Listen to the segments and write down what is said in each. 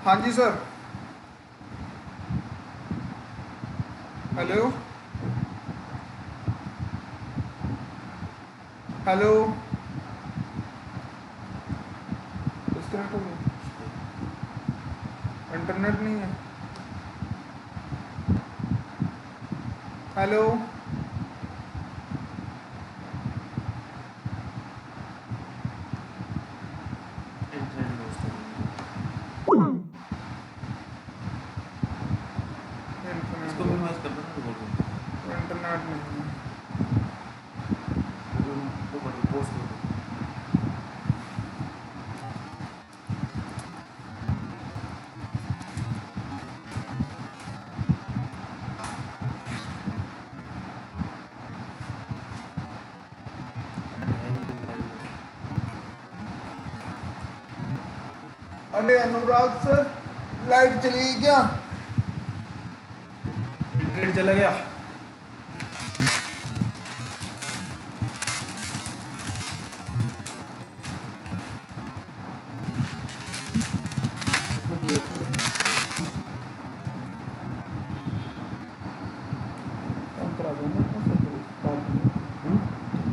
हाँ जी sir. Hello. Hello. Disconnect हो गया। इंटरनेट नहीं है। हेलो। इंटरनेट इसको मिनिमाइज कर देना बोल रहा हूँ। इंटरनेट नहीं है। वो बटन पोस्ट कर दो। अरे अनुराग सर, लाइट चली गई क्या? इंटरनेट चला गया। काम करा दो ना अपना सही बात नहीं।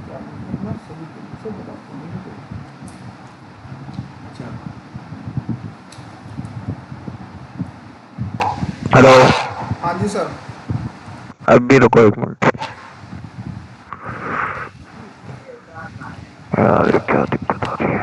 क्या अपना सही तरीके से बता दो नहीं तो। अच्छा हेलो। हाँ जी सर। अभी रुको एक मिनट। यार ये क्या दिक्कत आ रही है।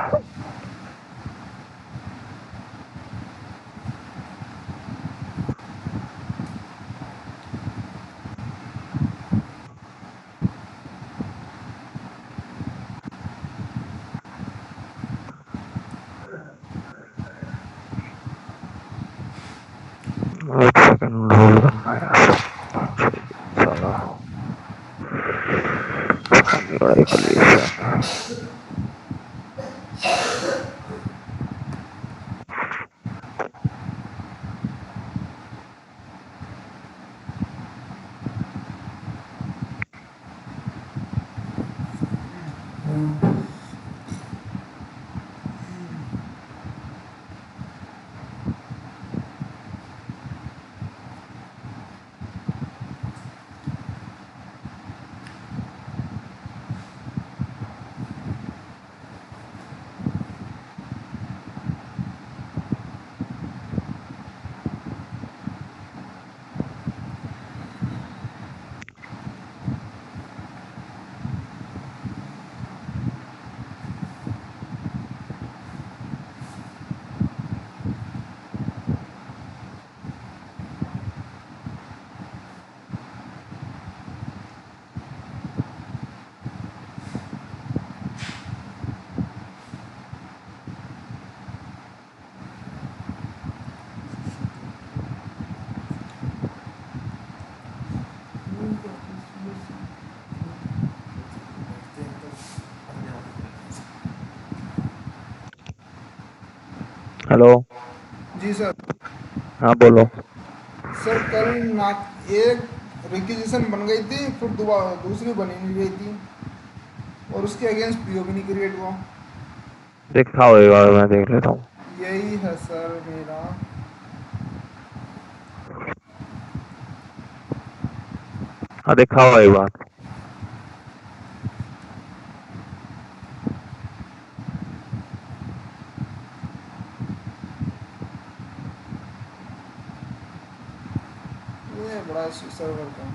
एक सेकंड होल्ड करना यार। साला लड़ाई कर ली इससे। हेलो। जी सर। हाँ बोलो। सर कल नाक एक रिक्विजिशन बन गई थी, फिर दोबारा दूसरी बनी नहीं गई थी और उसके अगेंस्ट पीओ भी नहीं क्रिएट हुआ। दिखाओ एक बार मैं देख लेता हूँ। यही है सर मेरा। हाँ दिखाओ एक बार। ये बड़ा इशू सर्वर का।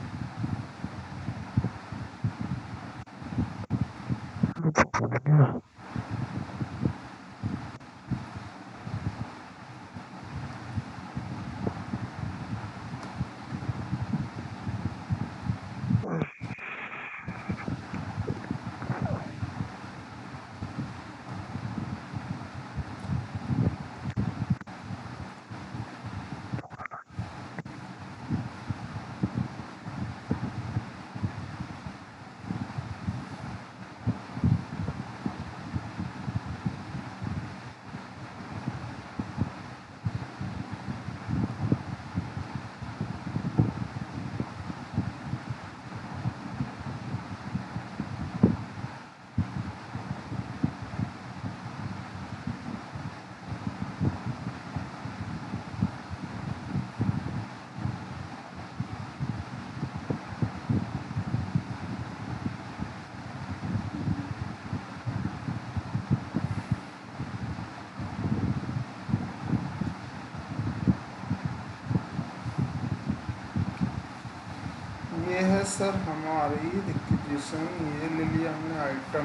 ये है सर हमारी रिक्वेजिशन, ये ले लिया हमने आइटम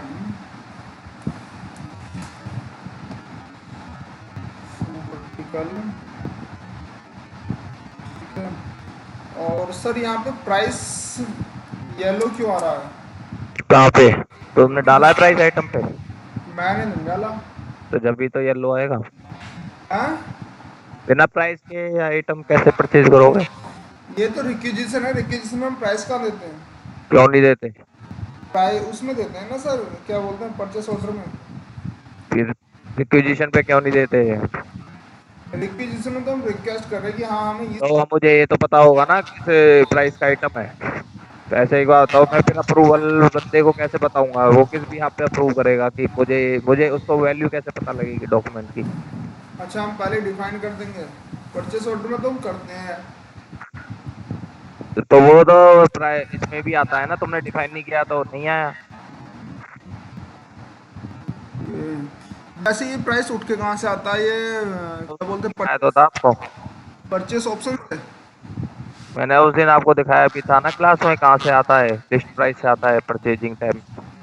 वर्टिकल, ठीक है। और सर यहाँ पे प्राइस येलो क्यों आ रहा है? कहाँ पे? तुमने डाला है प्राइस आइटम पे? मैंने नहीं डाला। तो जब भी तो येलो आएगा। हाँ, बिना प्राइस के आइटम कैसे परचेज करोगे? ये तो रिक्वेजिशन है, रिक्वेजिशन में हम प्राइस कहाँ देते हैं? क्यों नहीं देते? प्राइस उसमें देते हैं ना सर, क्या बोलते हैं, परचेस ऑर्डर में। फिर रिक्विजिशन पे क्यों नहीं देते? रिक्वेजिशन में तो हम रिक्वेस्ट कर रहे हैं कि हाँ हमें ये। तो मुझे ये तो पता होगा ना किस प्राइस का आइटम है। तो ऐसे एक बात बताओ, मैं फिर अप्रूवल बंदे को कैसे बताऊंगा? वो किस भी यहाँ पे अप्रूव करेगा कि मुझे मुझे उसको वैल्यू कैसे पता लगेगी डॉक्यूमेंट की? अच्छा, हम पहले डिफाइन कर देंगे, परचेस ऑर्डर में तो हम करते हैं। तो वो तो प्राइस इसमें भी आता है ना, तुमने डिफाइन नहीं किया तो नहीं आया। वैसे ये प्राइस उठ के कहाँ से आता है, ये तो क्या बोलते हैं, दिखाया तो था आपको। परचेस ऑप्शन से। मैंने उस दिन आपको दिखाया भी था ना क्लास में, कहाँ से आता है, लिस्ट प्राइस से आता है परचेजिंग टाइम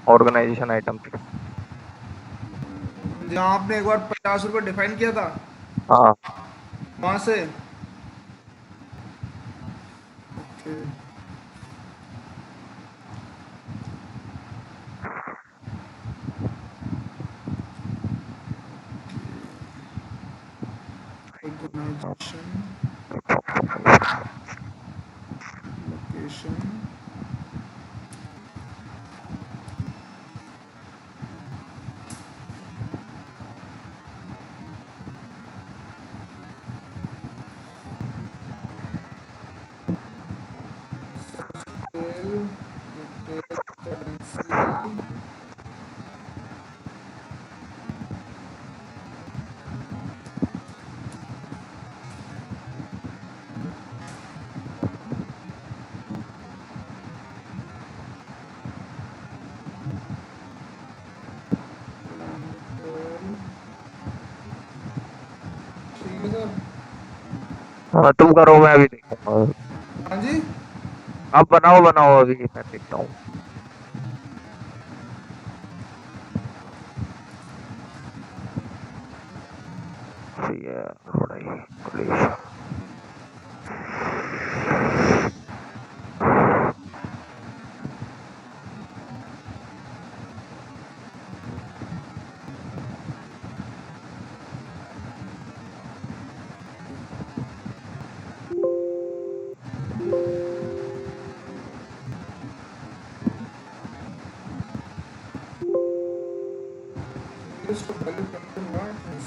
ऑर्गेनाइजेशन आइटम की। जहाँ आपने एक बार 50 रुपये डिफाइन किया था, हाँ। वहाँ से। ऑर्गेनाइजेशन, लोकेशन, करेंसी, ठीक है सर। हाँ तुम करो, मैं अभी देखूंगा। हाँ जी। आप बनाओ बनाओ, अभी मैं देखता हूँ। थोड़ा ही please। List of value content markers.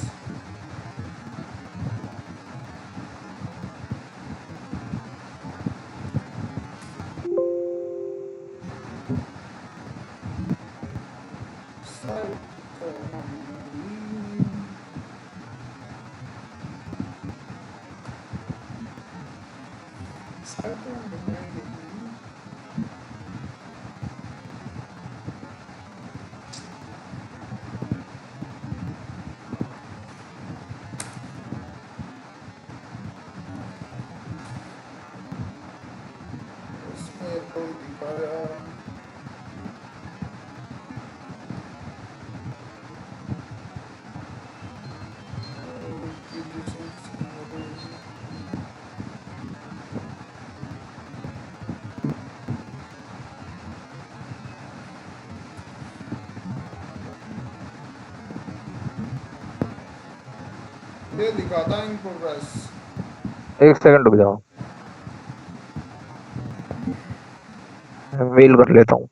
ये दिखाता है इन प्रोग्रेस। एक सेकंड रुक जाओ, मेल कर लेता हूँ।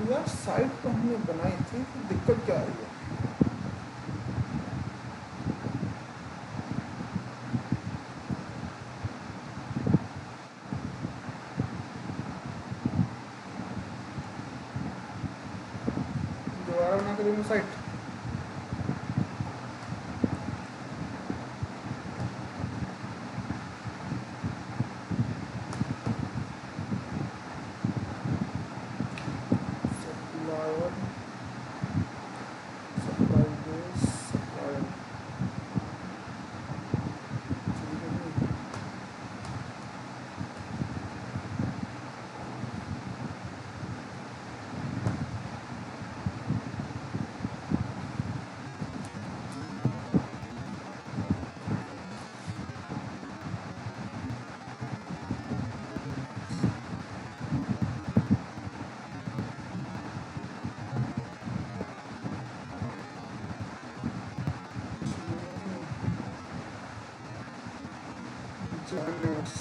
यार साइट तो हमने बनाई थी, फिर दिक्कत क्या आई है? में site. Supplier, supply base, supplier. Janus.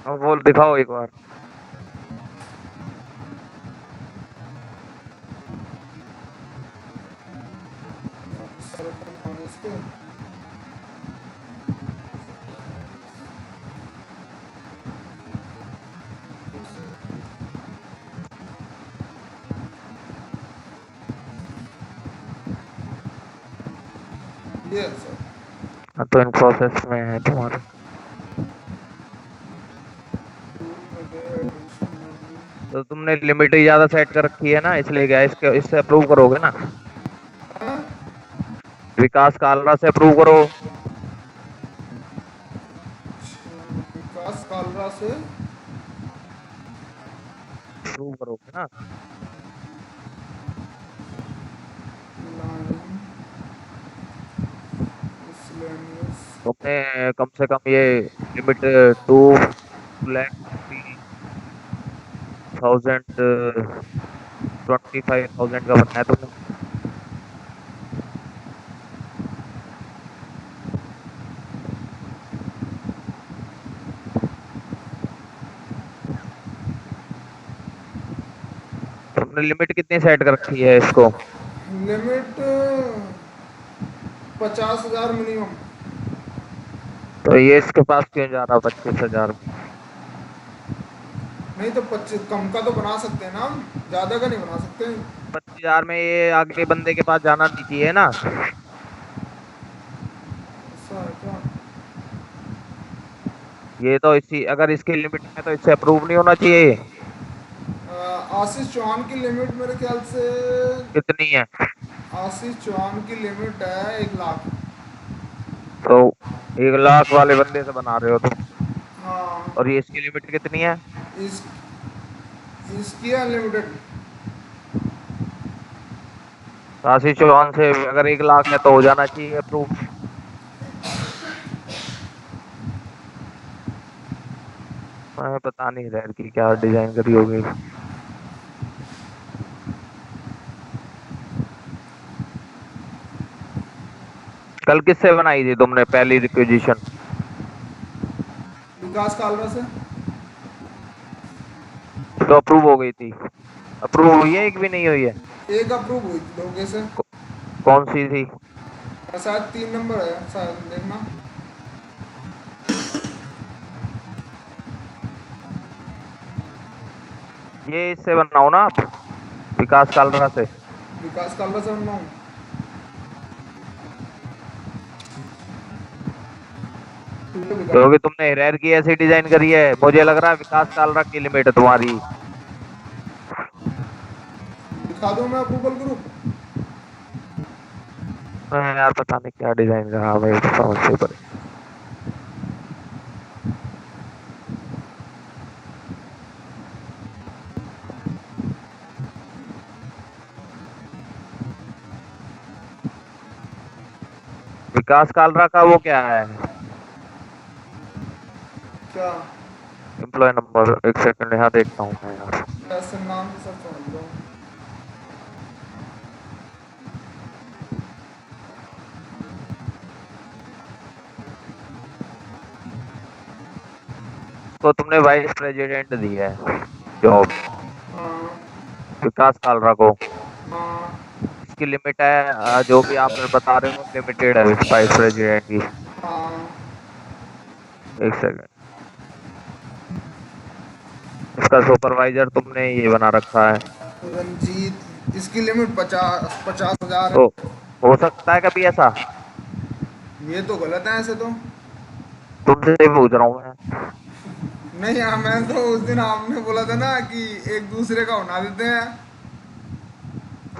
अब बोल दिखाओ एक बार। Yes, sir. हाँ, तो इन प्रोसेस में है तुम्हारे। तो तुमने लिमिट ही ज्यादा सेट कर रखी है ना, इसलिए क्या इसके इससे अप्रूव करोगे ना। विकास कालरा से अप्रूव करो। विकास कालरा से अप्रूव करोगे ना। लाइन miscellaneous तुमने कम से कम ये लिमिट 2,25,000 का बनना है तुमने। तुमने लिमिट कितनी सेट कर रखी है इसको। Limit 50,000 minimum. तो ये इसके पास क्यों जा रहा 25,000 में। नहीं तो 25 कम का तो बना सकते हैं ना हम, ज्यादा का नहीं बना सकते। 25,000 में ये आगे बंदे के पास जाना नहीं चाहिए ना। ऐसा है क्या? ये तो इसी अगर इसकी लिमिट है तो इससे अप्रूव नहीं होना चाहिए। आशीष चौहान की लिमिट मेरे ख्याल से, कितनी है। आशीष चौहान की लिमिट है 1,00,000। तो 1,00,000 वाले बंदे से बना रहे हो तुम। हाँ, और ये इसकी लिमिट कितनी है। इस इसकी अनलिमिटेड। आशीष चौहान से अगर 1,00,000 है तो हो जाना चाहिए अप्रूव। मैं पता नहीं रैर की क्या डिजाइन करी होगी। कल किससे बनाई थी तुमने पहली रिक्वेजिशन। विकास कालरा से। तो अप्रूव हो गई थी। अप्रूव हुई है एक भी नहीं हुई है। एक अप्रूव हुई थी लोगे से। कौन सी थी। शायद 3 नंबर है, शायद देखना। ये इससे बनाओ ना आप, विकास कालरा से। विकास कालरा से बनाऊँ। क्योंकि तुमने हिरेर की ऐसी डिजाइन करी है, मुझे लग रहा है विकास कालरा की लिमिट है तुम्हारी। दिखा दूं मैं अप्रूवल ग्रुप? यार पता नहीं क्या डिजाइन रहा भाई, समझ से परे। विकास कालरा का वो क्या है, क्या? Employ number? एक सेकंड यहाँ देखता हूँ मैं यार। ऐसे नाम से सब समझ लो। तो तुमने वाइस प्रेसिडेंट दी है जॉब हाँ विकास कालरा को। हाँ इसकी लिमिट है जो भी आप बता रहे हो लिमिटेड है वाइस प्रेसिडेंट की। हाँ। एक सेकंड, इसका सुपरवाइजर तुमने ये बना रखा है। रंजीत, इसकी लिमिट 50,000 है। तो हो सकता है कभी ऐसा, ये तो गलत है ऐसे तो। तुमसे पूछ रहा हूँ मैं। नहीं यार, मैं तो उस दिन आपने बोला था ना कि एक दूसरे का बना देते हैं।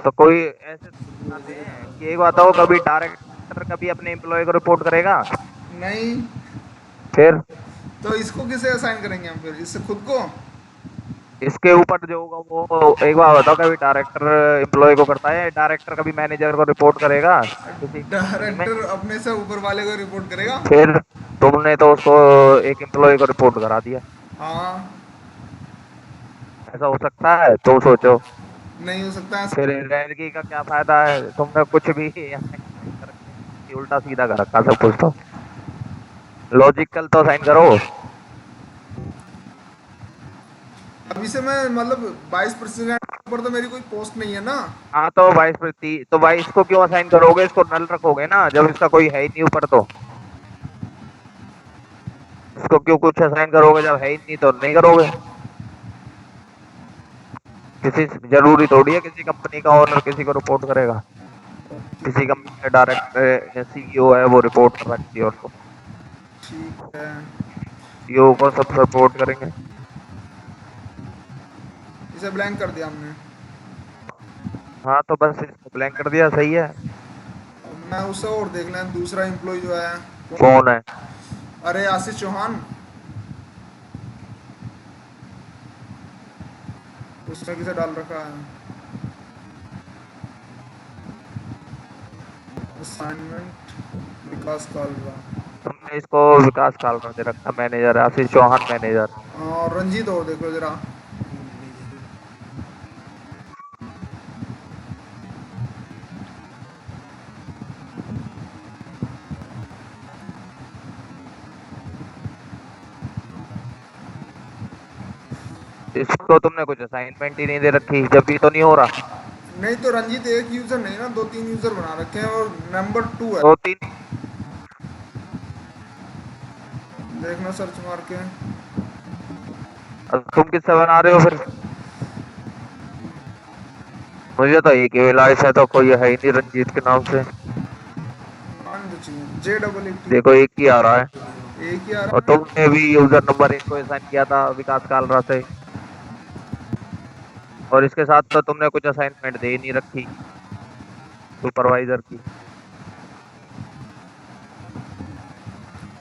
तो कोई ऐसे बनाते हैं कि एक बात हो, कभी डायरेक्टर कभी अपने एम्प्लॉय को रिपोर्ट करेगा? नहीं, फिर तो इसको किसे असाइन करेंगे हम फिर? इससे खुद को? इसके ऊपर जो होगा वो, एक बार बताओ, कभी डायरेक्टर एम्प्लॉय को करता है, डायरेक्टर कभी मैनेजर को रिपोर्ट करेगा किसी कंपनी में? डायरेक्टर अपने से ऊपर वाले को रिपोर्ट करेगा। फिर तुमने तो उसको एक एम्प्लॉय को रिपोर्ट करा दिया। हाँ। ऐसा हो सकता है तो सोचो। नहीं हो सकता है। फिर रेलगी का क्या फायदा है, तुमने कुछ भी असाइन कर रखे हैं, ये उल्टा सीधा कर रखा सब कुछ। तो लॉजिकल तो साइन करो। अभी से मैं मतलब 22% पर तो मेरी कोई पोस्ट नहीं है ना। हाँ तो 22 तो 22 को क्यों असाइन करोगे, इसको नल रखोगे ना जब इसका कोई है ही नहीं ऊपर। तो इसको क्यों कुछ असाइन करोगे जब है ही नहीं, तो नहीं करोगे। किसी जरूरी थोड़ी है किसी कंपनी का ओनर किसी को रिपोर्ट करेगा। किसी कंपनी का डायरेक्टर सीईओ है वो रिपोर्ट कर रखती है उसको, ठीक है। सीईओ को सब सपोर्ट करेंगे। इसे ब्लैंक कर दिया हमने। हाँ तो बस इसको ब्लैंक कर दिया, सही है। अब मैं उसे और देख लें, दूसरा एम्प्लॉय जो है। कौन है? अरे आशीष चौहान, उसने किसे डाल रखा है? असाइनमेंट विकास कालरा। तुमने इसको विकास कालरा दे रखा मैनेजर, आशीष चौहान मैनेजर। और रंजीत और देखो जरा। इसको तुमने कुछ असाइनमेंट ही नहीं दे रखी, जब भी तो नहीं हो रहा। नहीं तो रंजीत एक यूजर नहीं ना, 2-3 यूजर बना रखे हैं और नंबर 2 है। दो तीन? देखना सर्च मार के। अब तुम किससे बना रहे हो फिर? मुझे तो एक ही लाइस है, तो कोई है ही नहीं रंजीत के नाम से। मान तो चाहिए J88। देखो एक ही आ रहा है। एक ही आ और रहा है। तुमने भी यूजर नंबर इनको असाइन किया था विकास कालरा से, और इसके साथ तो तुमने कुछ असाइनमेंट दे ही नहीं रखी सुपरवाइजर की।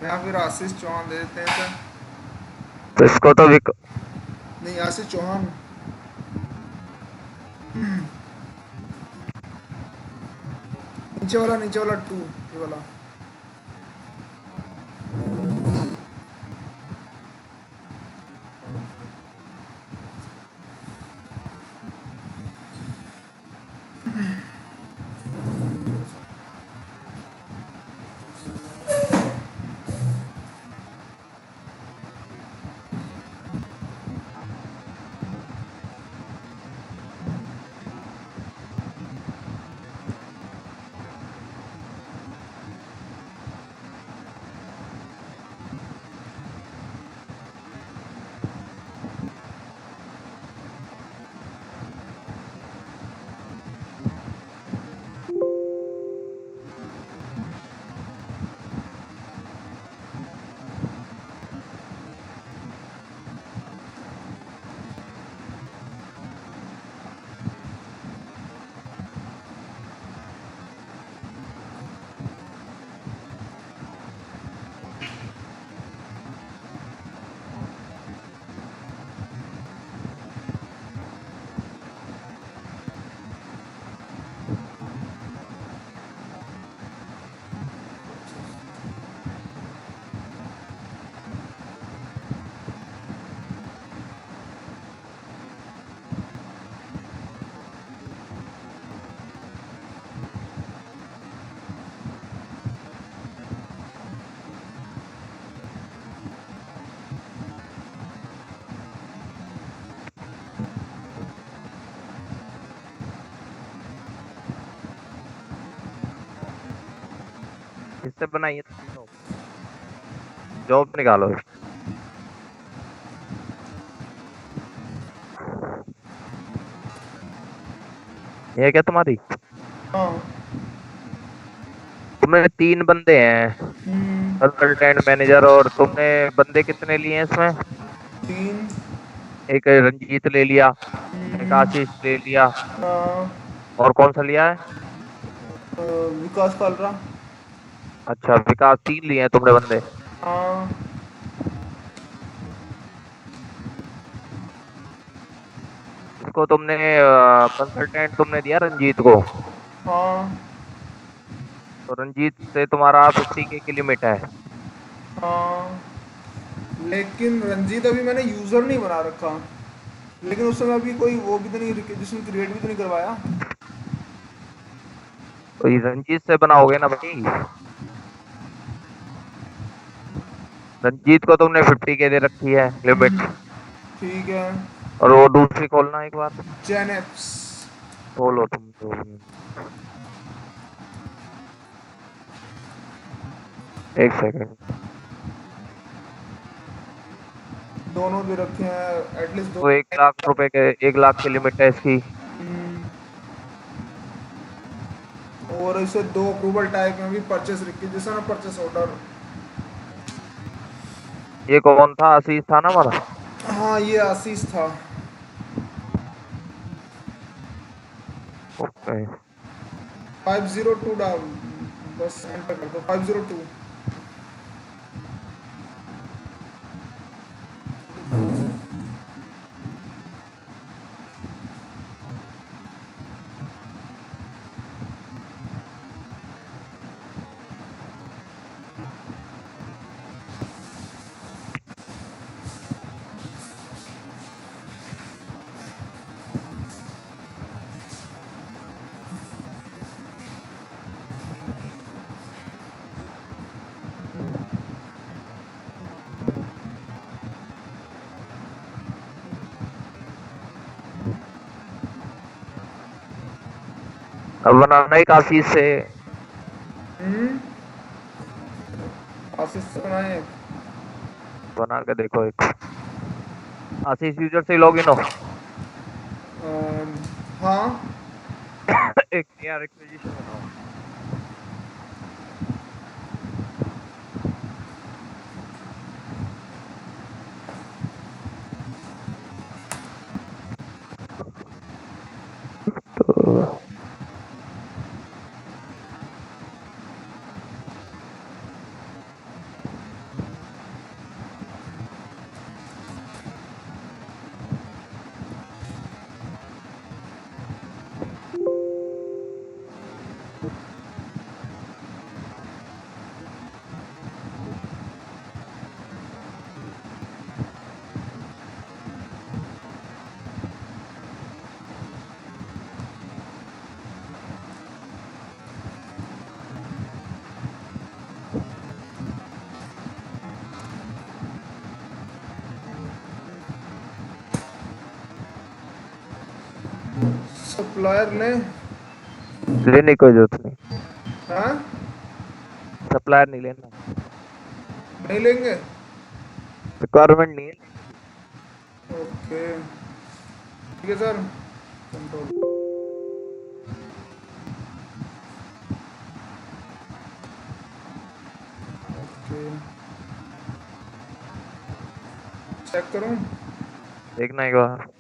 या फिर आशीष चौहान दे देते हैं सर। तो इसको तो नहीं, आशीष चौहान। नीचे वाला 2, ये वाला। इससे बनाइए तो जॉब निकालो। ये क्या तुम्हारी? हाँ। तुम्हें 3 बंदे हैं, कंसल्टेंट मैनेजर, और तुमने बंदे कितने लिए हैं इसमें? 3। एक रंजीत ले लिया, एक आशीष ले लिया, हाँ। और कौन सा लिया है? विकास कालरा। अच्छा विकास, 3 लिए हैं तुमने बंदे। हाँ। इसको तुमने कंसल्टेंट तुमने दिया रंजीत को, हाँ। तो रंजीत से तुम्हारा 50K की लिमिट है। हाँ। लेकिन रंजीत अभी मैंने यूज़र नहीं बना रखा, लेकिन उस समय अभी कोई वो भी तो नहीं, रिक्वेजिशन क्रिएट भी तो नहीं करवाया। तो ये रंजीत से बनाओगे ना भाई। रंजीत को तुमने 50K दे रखी है लिमिट, ठीक है। और वो दूसरी खोलना एक बार। जेनेप्स। खोलो तुम तो। एक सेकंड। दोनों दे रखे हैं एटलीस्ट दो। तो 1 लाख रुपए के, 1 लाख की लिमिट है इसकी। और इसे 2 अप्रूवल टाइप में भी, परचेस रिक्वेजिशन और परचेस ऑर्डर। ये कौन था? आशीष था ना हमारा। हाँ, ये आशीष था। ओके। 502 डाल, बस एंटर कर दो 502। अब बनाना एक आशीष से। हम्म। आशीष से बनाए। बना के देखो एक। आशीष यूजर से लॉगिन हो। हाँ। एक नया रिक्वेजिशन बनाओ। तो सप्लायर ले। लेने की कोई जरूरत नहीं। हाँ। सप्लायर नहीं लेना, नहीं लेंगे। रिक्वायरमेंट नहीं है। ओके, ठीक है सर। कंट्रोल। ओके, चेक करूं। देखना एक बार।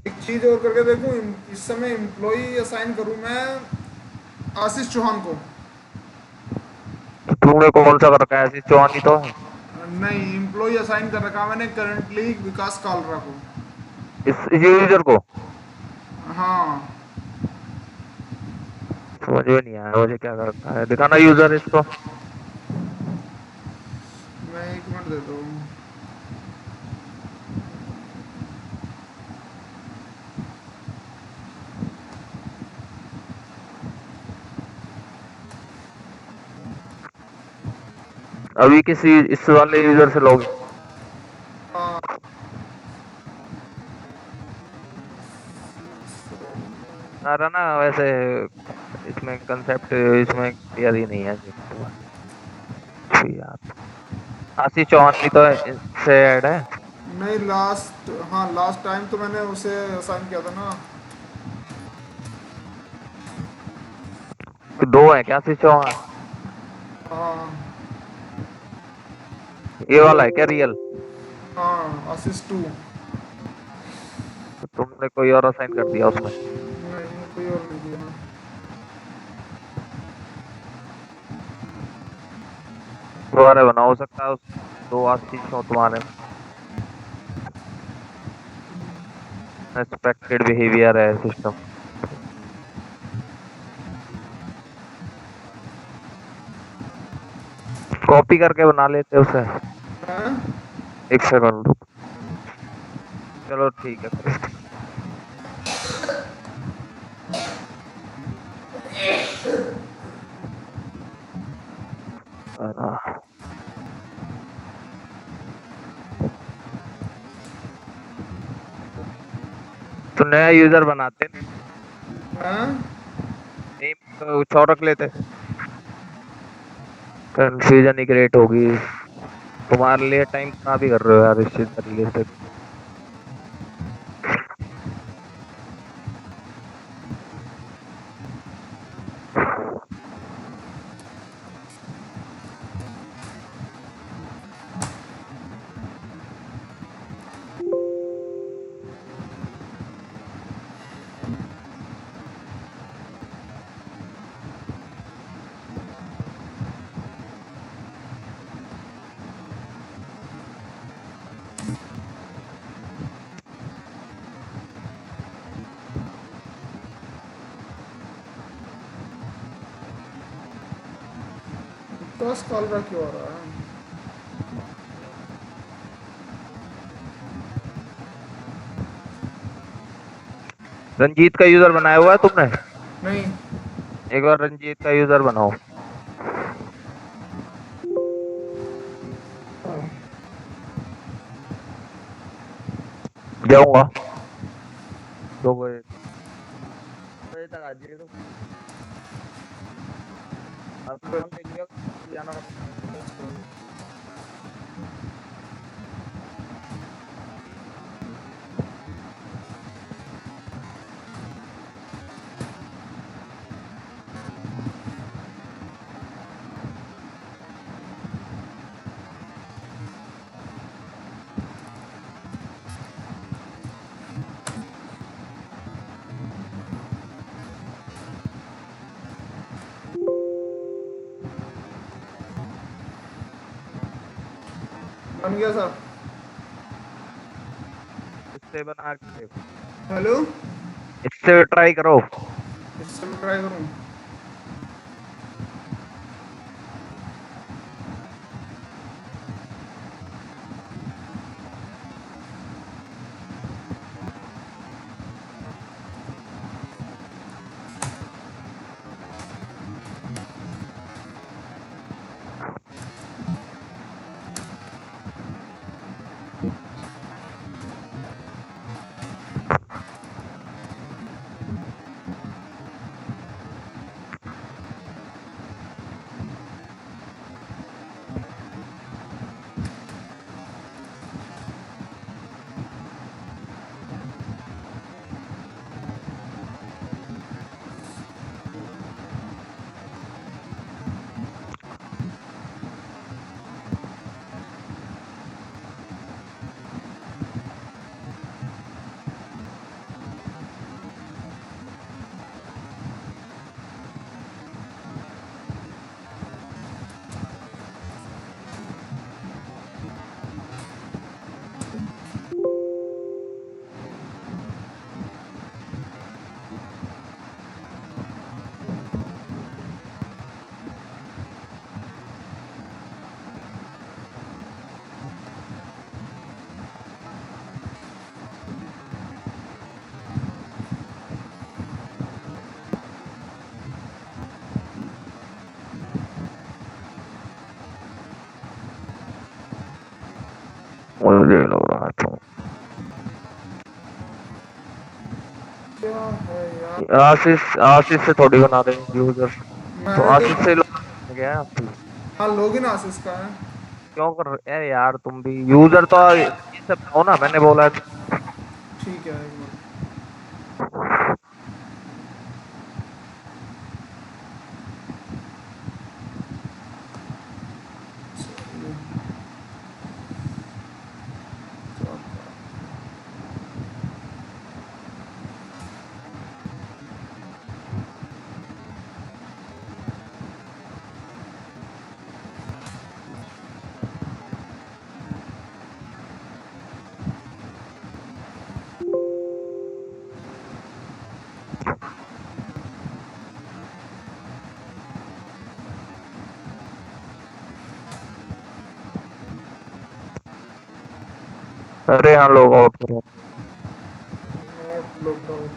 एक चीज और करके देखूं, इस समय एम्प्लॉई असाइन करूं मैं आशीष चौहान को। तुमने कौन सा कर रखा है? आशीष चौहान ही तो है। नहीं, एम्प्लॉई असाइन कर रखा मैंने करंटली विकास कालरा को। इस यूजर को हाँ। समझ में नहीं आया मुझे क्या कर रखा है। दिखाना यूजर इसको। मैं 1 मिनट एक्सेप्ट दे दो। अभी किसी इस वाले यूजर से लॉग हाँ आ रहा ना वैसे, इसमें कंसेप्ट इसमें क्लियर ही नहीं है यार। आशीष चौहान भी तो इससे ऐड है। नहीं, लास्ट, हाँ लास्ट टाइम तो मैंने उसे असाइन किया था ना। दो है क्या आशीष चौहान? हाँ ये वाला है क्या रियल? हाँ, असिस्ट 2। तो तुमने कोई और असाइन कर दिया उसमें? नहीं, कोई और नहीं दिया। दोबारा बना हो सकता है दो आशीष हो तुम्हारे में। एक्सपेक्टेड बिहेवियर है सिस्टम। कॉपी करके बना लेते उसे। हैं? एक सेकंड रुक। चलो ठीक है फिर। तो नया यूजर बनाते हैं? नेम तो कुछ और रख लेते। कंफ्यूजन ही क्रिएट होगी। तुम्हारे लिए टाइम खराब ही कर रहे हो यार इस चीज तरीके से। फर्स्ट कॉल का क्यों हो रहा है? रंजीत का यूजर बनाया हुआ है तुमने? नहीं। एक बार रंजीत का यूजर बनाओ। जाऊंगा 2 बजे तक आ जाइए। तो आपको हम देख लिया जाना। बन गया सर। इससे बना के देखो। हेलो, इससे ट्राई करो। इससे मैं ट्राई करूँ? मुझे लग रहा है तो क्या है यार। आशीष से थोड़ी बना दे यूजर। तो मैंने आशीष तो से लॉगिन गया है आप? हाँ लॉगिन आशीष का है। क्यों कर रहे अरे यार तुम भी यूजर तो ये सब हो ना मैंने बोला है तो। ठीक है एक मिनट। अरे हाँ लोग आउट करो। Not logged out.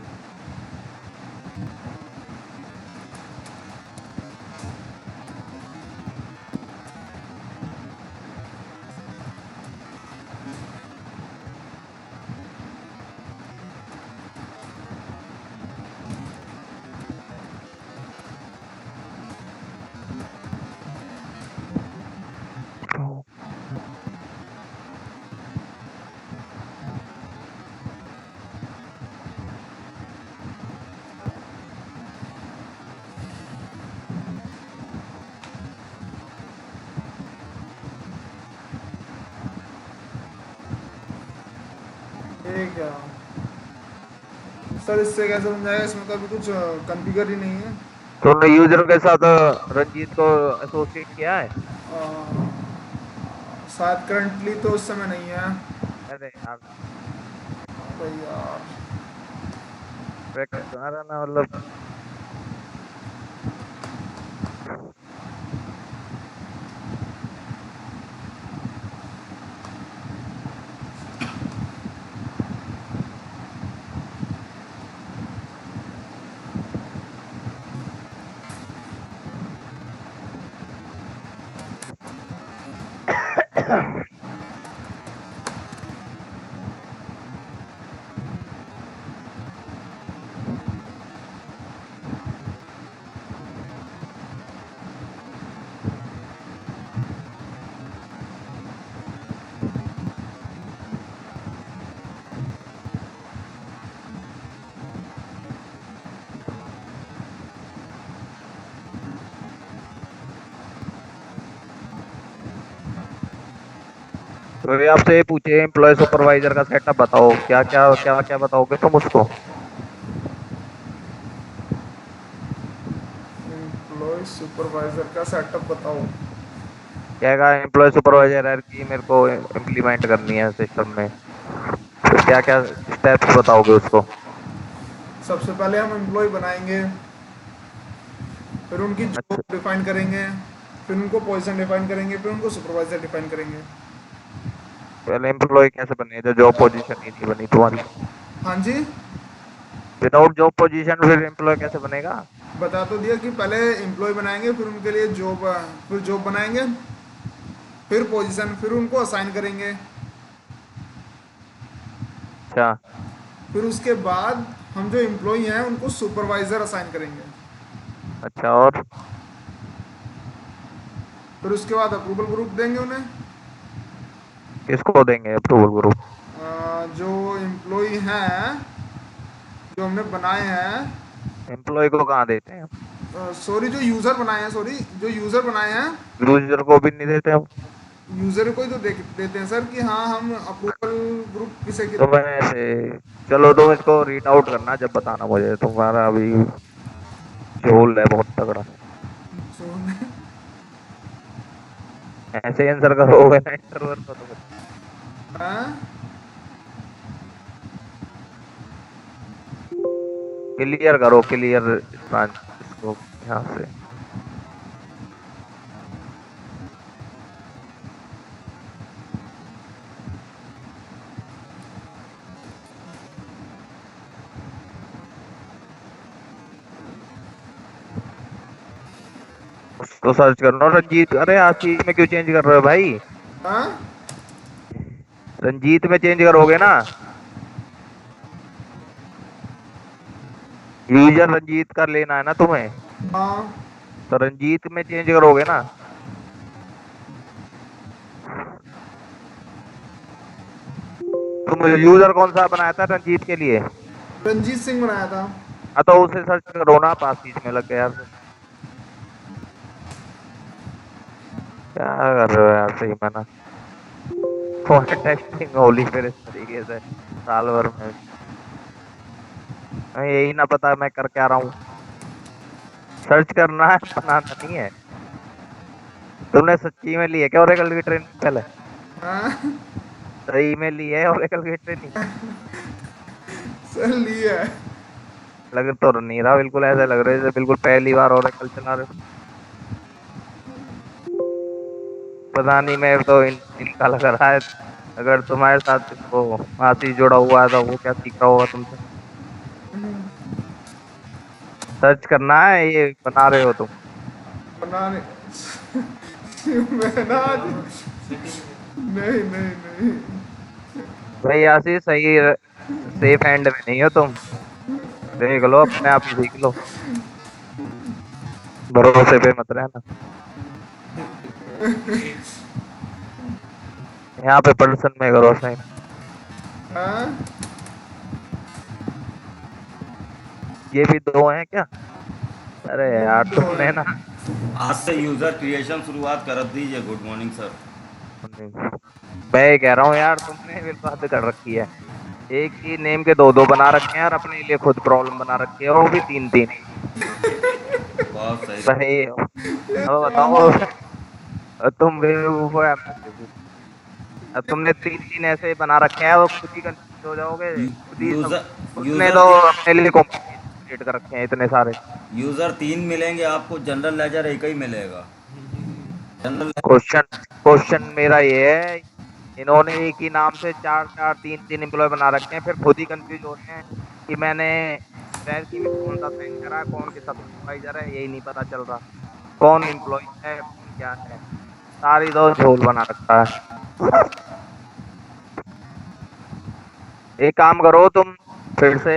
ये क्या सर, इससे कैसे बन जाएगा? इसमें तो अभी कुछ कॉन्फ़िगर ही नहीं है। तुमने यूजर के साथ रंजीत को एसोसिएट किया है? शायद करंटली तो उस समय नहीं है। अरे यार भाई यार। अरे ना मतलब तो ये आपसे ये पूछे एम्प्लॉय सुपरवाइजर का सेटअप बताओ क्या क्या क्या क्या बताओगे तुम उसको? एम्प्लॉय सुपरवाइजर का सेटअप बताओ। कहेगा एम्प्लॉय सुपरवाइजर है कि मेरे को इम्प्लीमेंट करनी है सिस्टम में, तो क्या क्या स्टेप्स बताओगे उसको? सबसे पहले हम एम्प्लॉय बनाएंगे, फिर उनकी जॉब अच्छा डिफाइन करेंगे, फिर उनको पोजीशन डिफाइन करेंगे, फिर उनको सुपरवाइजर डिफाइन करेंगे। पहले एम्प्लॉय कैसे बने जब जॉब पोजीशन ही नहीं बनी तुम्हारी? हाँ जी। विदाउट जॉब पोजीशन फिर एम्प्लॉय कैसे बनेगा? बता तो दिया कि पहले एम्प्लॉय बनाएंगे, फिर उनके लिए जॉब, फिर जॉब बनाएंगे, फिर पोजीशन, फिर उनको असाइन करेंगे, अच्छा फिर उसके बाद हम जो एम्प्लॉय हैं उनको सुपरवाइजर असाइन करेंगे, अच्छा और फिर उसके बाद अप्रूवल ग्रुप देंगे उन्हें। किसको देंगे अप्रूवल ग्रुप? जो एम्प्लॉय हैं जो हमने बनाए हैं, एम्प्लॉय को कहाँ देते हैं? सॉरी जो यूज़र बनाए हैं, सॉरी जो यूज़र बनाए हैं, यूजर को भी नहीं देते हम? यूज़र को ही तो देते हैं सर कि हाँ हम अप्रूवल ग्रुप किसे तो मैं ऐसे चलो तुम इसको रीड आउट करना जब बताना मुझे, तुम्हारा अभी झोल है बहुत तगड़ा। ऐसे आंसर करोगे ना इंटरव्यू को तो क्लियर करो क्लियर इसको यहाँ से। उसको सर्च करना रंजीत। अरे आशीष में क्यों चेंज कर रहे हो भाई? हाँ रंजीत में चेंज करोगे ना, यूजर रंजीत कर लेना है ना तुम्हें, हाँ तो रंजीत में चेंज करोगे ना। तुम यूजर कौन सा बनाया था रंजीत के लिए? रंजीत सिंह बनाया था। हाँ तो उसे सर्च करो ना, पास में लग गया यार तुम। क्या कर रहे हो यार, सही में ना। फोन टेस्टिंग होली फिर इस तरीके से साल भर में, हमें यही ना पता मैं कर क्या रहा हूँ। सर्च करना है, बनाना नहीं है। तुमने सच्ची में ली है क्या ओरेकल की ट्रेनिंग पहले? हाँ सही में ली है ओरेकल की ट्रेनिंग? सर लिया है। लग तो नहीं रहा, बिल्कुल ऐसे लग रहा है जैसे बिल्कुल पहली बार ओरेकल चला रहे हो। पता नहीं, मैं तो इनका लग रहा है। अगर तुम्हारे साथ वो आशीष जुड़ा हुआ है तो वो क्या सीख रहा होगा तुमसे। सर्च करना है, ये बना रहे हो तुम? बनाने मैं ना सेटिंग नहीं नहीं नहीं। भाई आशीष, सही सेफ हैंड में नहीं हो तुम। देख लो, अपने आप ही सीख लो, भरोसे पे मत रहना। यहाँ पे पर्सन में करो साइन। हाँ ये भी दो हैं क्या? अरे ये यार भी दो तुमने है। ना, आज से यूजर क्रिएशन शुरुआत कर दीजिए। Good morning sir. मैं ये कह रहा हूँ यार, तुमने बिल्कुल हद कर रखी है। एक ही नेम के दो दो बना रखे हैं और अपने लिए खुद प्रॉब्लम बना रखी है, वो भी तीन तीन। बहुत सही। भाई ये अब क्या बताओ, बात है? तुम बेवकूफ हो या मैं बेवकूफ? अब तुमने तीन तीन ऐसे बना रखे हैं, वो खुद ही कंफ्यूज हो जाओगे, खुद ही सब। यूजर उसने यूजर तो ती, अपने लिए कॉम्प्लिकेशन क्रिएट कर रखे हैं इतने सारे। यूजर 3 मिलेंगे आपको, जनरल लेजर एक ही मिलेगा। जनरल क्वेश्चन क्वेश्चन मेरा ये है, इन्होंने एक ही नाम से चार चार तीन तीन एम्प्लॉय बना रखे हैं, फिर खुद ही कंफ्यूज हो रहे हैं कि मैंने ट्रैकिंग में कौन सा साइन करा है, कौन किसका सुपरवाइजर है, यही नहीं पता चल रहा, कौन एम्प्लॉय है कौन क्या है। सारी दो झोल बना रखा है। एक काम करो तुम, फिर से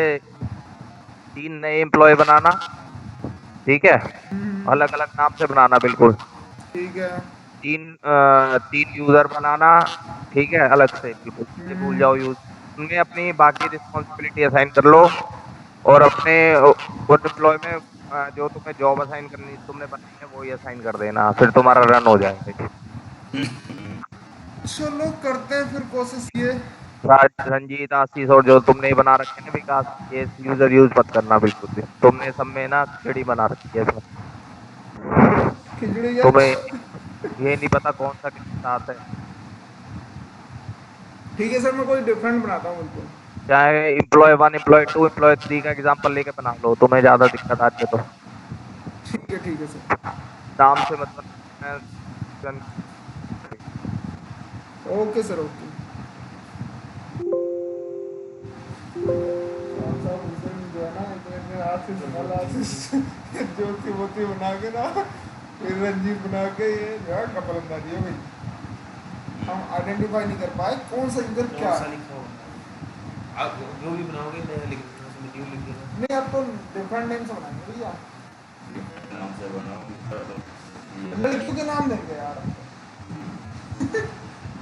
तीन नए एम्प्लॉय बनाना, ठीक है? अलग अलग नाम से बनाना बिल्कुल। ठीक है। तीन यूजर बनाना, ठीक है, अलग से बिल्कुल, ये भूल हम्म, जाओ यूज। उनमें अपनी बाकी रिस्पॉन्सिबिलिटी असाइन कर लो, और अपने उन एम्प्लॉय में जो तुम्हें जॉब असाइन करनी तुमने बनाई है वही असाइन कर देना, फिर तुम्हारा रन हो जाएगा। चलो करते हैं फिर कोशिश ये। रंजीत, आशीष और जो तुमने ही बना रखे हैं ना विकास, ये यूजर यूज मत करना बिल्कुल भी। तुमने सब में ना खिचड़ी बना रखी है इसमें। खिचड़ी है। तुम्हें ये नहीं पता कौन सा किसके साथ है। ठीक है सर, मैं कोई डिफरेंट बनाता हूँ बिल्कुल। चाहे employee one employee two employee three का एग्जांपल लेके बना लो, तुम्हें ज्यादा दिक्कत आ रही है तो। ठीक है सर। नाम से मतलब ओके सर ओके। कौन सा हुसैन जो है ना, इतने इतने हाथ से संभाला ज्योति मोती बना के ना, फिर रंजीत बना के, ये जो है कपल अंदाजी है भाई। हम आइडेंटिफाई नहीं कर पाए कौन सा यूजर कौन क्या सा है। लिखा होगा। आप जो भी बनाओगे नया लिख देना, उसमें न्यू लिख देना। नहीं अब तो डिफरेंट नेम से बनाएंगे भैया। नाम से बनाओ तो लड़कियों के नाम देंगे यार।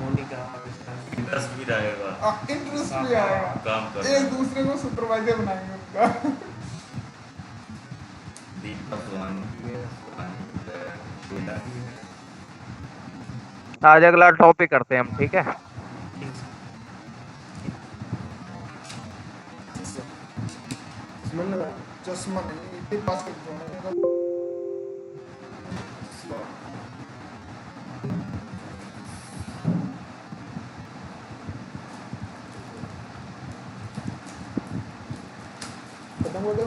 मोनिका, इसका इंटरेस्ट भी रहेगा। इंटरेस्ट भी आएगा। काम कर एक दूसरे को सुपरवाइजर बनाएंगे उनका। दीपक सोहानी, आज अगला टॉपिक करते हैं हम, ठीक है? चश्मा नहीं, इतने पास कर दो। खत्म हो गया।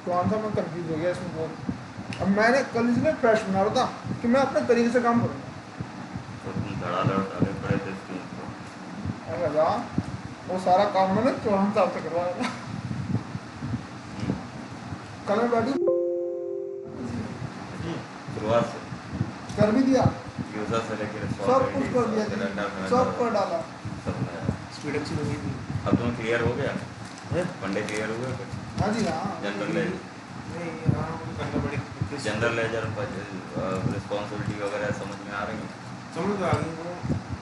कौन सा मैं कंफ्यूज हो गया इसमें बहुत। अब मैंने कल इसलिए फ्रेश बना रहा था कि मैं अपने तरीके से काम करूँगा। तो तुम धड़ाधड़ डाले पड़े थे स्क्रीन पर। अरे वाह। वो सारा काम मैंने चौहान साहब से करवाया था। कल मैं बैठी शुरुआत से कर भी दिया, यूजर से लेकर सब कुछ कर दिया जी, सब कर डाला। सब नया। स्पीड अच्छी लगी थी। अब तुम क्लियर हो गया, हैं? फंडे क्लियर हो गए कुछ? हाँ जी हाँ। जनरल लेजर, नहीं हाँ मुझे करना पड़ेगा। जनरल लेजर रिस्पॉन्सिबिलिटी वगैरह समझ में आ रही है? समझ तो आ गई वो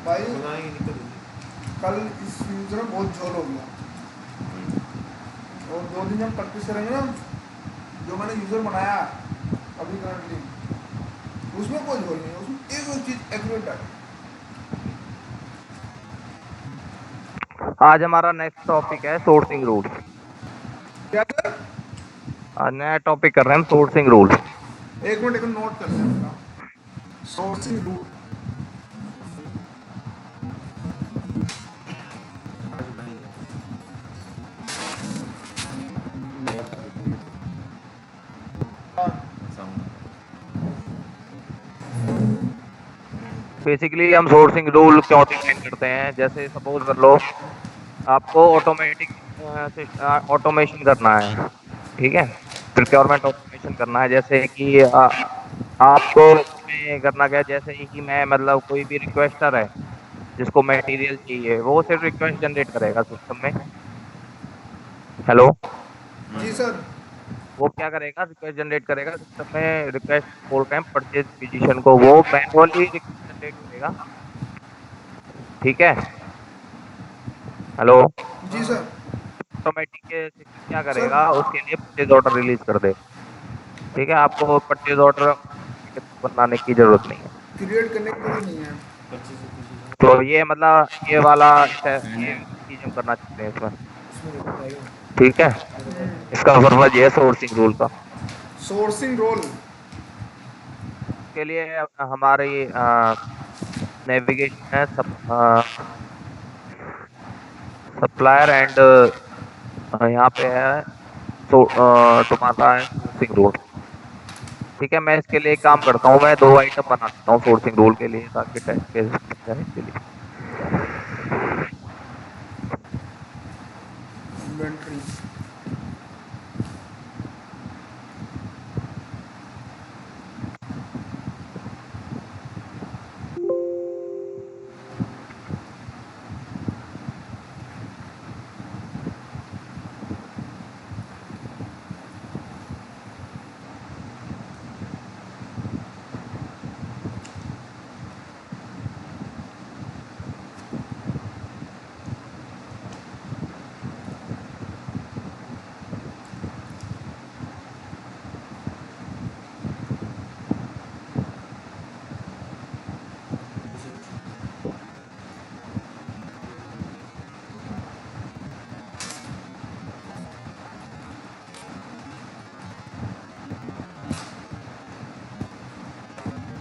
भाई बनाएंगे दिक्कत होगी। कल इस यूजर में बहुत झोल हो गया, और 2 दिन जब प्रैक्टिस करेंगे ना, जो मैंने यूजर बनाया अभी करंटली, उसमें कोई झोल नहीं है, उसमें एक चीज़ एक्यूरेट है। आज हमारा नेक्स्ट टॉपिक है सोर्सिंग रूल। क्या कर? आज नया टॉपिक कर रहे हैं हम, सोर्सिंग रूल। एक मिनट एक नोट कर लें। सोर्सिंग रूल बेसिकली हम सोर्सिंग रूल क्यों डिफाइन करते हैं, जैसे सपोज कर लो आपको ऑटोमेशन करना है, ठीक है, प्रोक्योरमेंट ऑटोमेशन करना है। जैसे कि आपको इसमें करना क्या है, जैसे कि मैं मतलब कोई भी रिक्वेस्टर है जिसको मटेरियल चाहिए, वो सिर्फ रिक्वेस्ट जनरेट करेगा सिस्टम में। हेलो, जी सर। वो क्या करेगा, रिक्वेस्ट जनरेट करेगा सिस्टम में, रिक्वेस्ट बोलते हैं परचेज फिजिशियन को, वो मैनुअली रिक्वेस्ट जनरेट करेगा, ठीक है। हेलो, जी सर। ऑटोमेटिक सिस्टम क्या सर करेगा, उसके लिए परचेज ऑर्डर रिलीज कर दे, ठीक है। आपको परचेज ऑर्डर बनाने की जरूरत नहीं है। क्रिएट करने की जरूरत नहीं है। पच्चीस से पच्चीस तो ये मतलब ये वाला ये चीज हम करना चाहते हैं इसमें, इसमें देखो बताएगा। ठीक है। इसका पर्पज ये है सोर्सिंग रूल का। सोर्सिंग रोल के लिए हमारी नेविगेशन है सप्लायर एंड यहाँ पे है तुम्हारा है सोर्सिंग रूल, ठीक है। मैं इसके लिए एक काम करता हूँ, मैं 2 आइटम बना देता हूँ सोर्सिंग रूल के लिए, ताकि टेस्ट केस जाने के लिए। इन्वेंट्री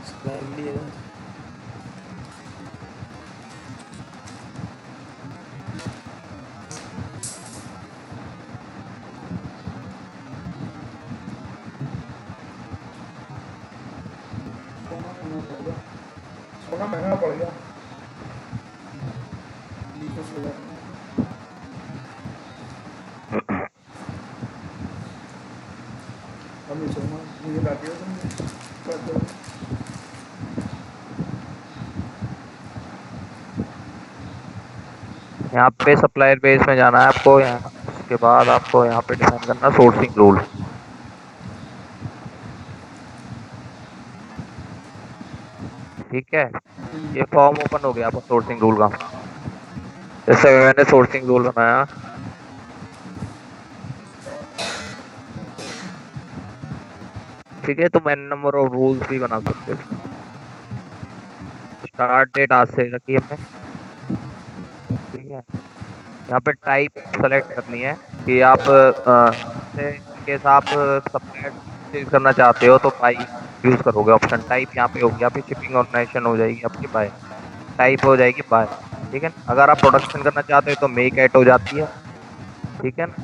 सप्लाई लिए ना सोना महंगा पड़ गया। लीकेज हो जाता है। हम ही सोना मुझे लाती हो तुमने कर दो। यहाँ पे सप्लायर बेस में जाना है आपको, यहाँ उसके बाद आपको यहाँ पे डिफाइन करना सोर्सिंग रूल, ठीक है। ये फॉर्म ओपन हो गया आपका सोर्सिंग रूल का। जैसे मैंने सोर्सिंग रूल बनाया, ठीक है, तो मैंने नंबर ऑफ रूल्स भी बना सकते हो। स्टार्ट डेट आज से रखी हमने, ठीक है। यहाँ पे टाइप सेलेक्ट करनी है कि आप केस आप सप्लायर करना चाहते हो तो पाई यूज करोगे ऑप्शन। टाइप यहाँ पे होगी आपकी, शिपिंग ऑर्गेनाइजेशन हो जाएगी आपकी बाय, टाइप हो जाएगी बाय, ठीक है। अगर आप प्रोडक्शन करना चाहते हो तो मेक एट हो जाती है, ठीक है ना।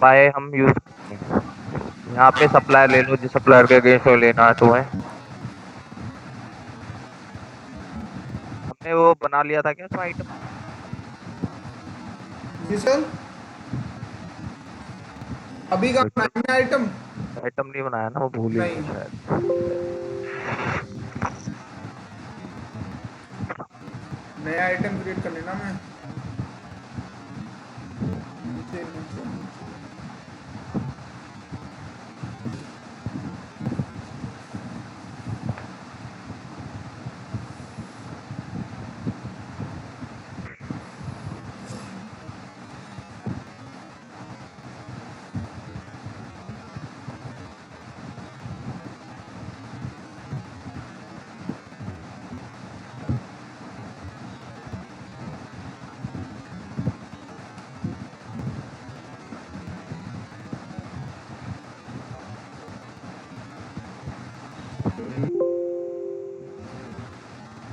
बाय हम यूज करते हैं। यहाँ पे सप्लायर ले लो, जिस सप्लायर के अगेंस्ट लेना है तुम्हें। हमने वो बना लिया था क्या तो आइटम, जी सर, अभी का बनाया है आइटम? आइटम नहीं बनाया ना, वो भूल ही नहीं, गया शायद। नया आइटम क्रिएट कर लेना मैं। नीचे नीचे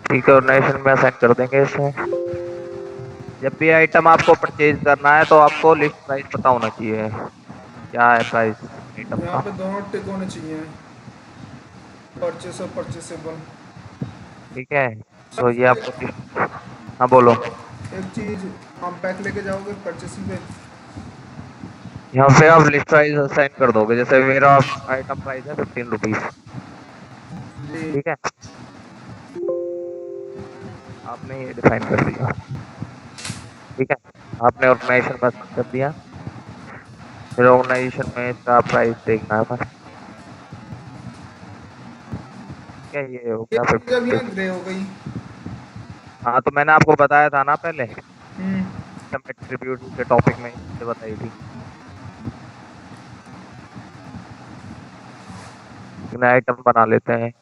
ठीक है, ऑर्गेनाइजेशन में असाइन कर देंगे इसे। जब भी आइटम आपको परचेज करना है तो आपको लिस्ट प्राइस पता होना चाहिए, क्या है प्राइस आइटम यहाँ का। पे दोनों टिक होने चाहिए, परचेस और परचेसेबल। ठीक है, तो ये आपको हाँ बोलो। एक चीज, हम पैक लेके जाओगे परचेसिंग पे? यहाँ पे आप लिस्ट प्राइस असाइन कर दोगे, जैसे मेरा आइटम प्राइस है 15 रुपीज। जी। ठीक है, आपने ये डिफाइन कर दिया। ठीक है, आपने ऑर्गेनाइजेशन में असाइन कर दिया। फिर ऑर्गेनाइजेशन में इसका प्राइस देखना है बस। ठीक है, ये हो ये गया चीज अब 15 यहाँ रुपीज। ग्रे हो गई। हाँ तो मैंने आपको बताया था ना पहले, हम्म। एट्रीब्यूट के टॉपिक में ये बताई थी। नया आइटम बना लेते हैं।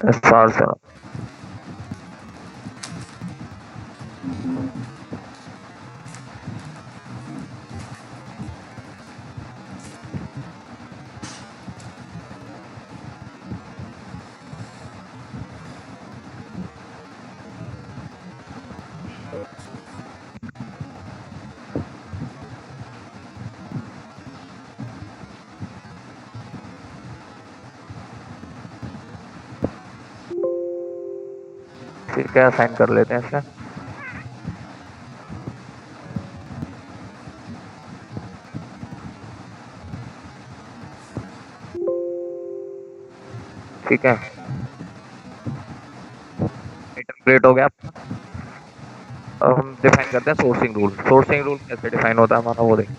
SR से ठीक है, असाइन कर लेते हैं इसे। ठीक है, आइटम क्रिएट हो गया। अब हम डिफाइन करते हैं सोर्सिंग रूल। सोर्सिंग रूल कैसे डिफाइन होता है हमारा, वो देखें।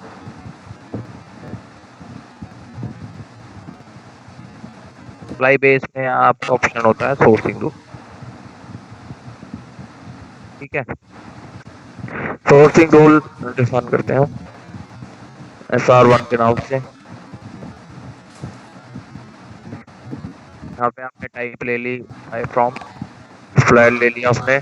सप्लाई बेस में आपका ऑप्शन होता है सोर्सिंग रूल। ठीक है, सोर्सिंग रूल डिफाइन करते हैं SR1 के नाम से। यहाँ पे आपने टाइप ले ली, टाइप फ्रॉम सप्लायर ले लिया आपने।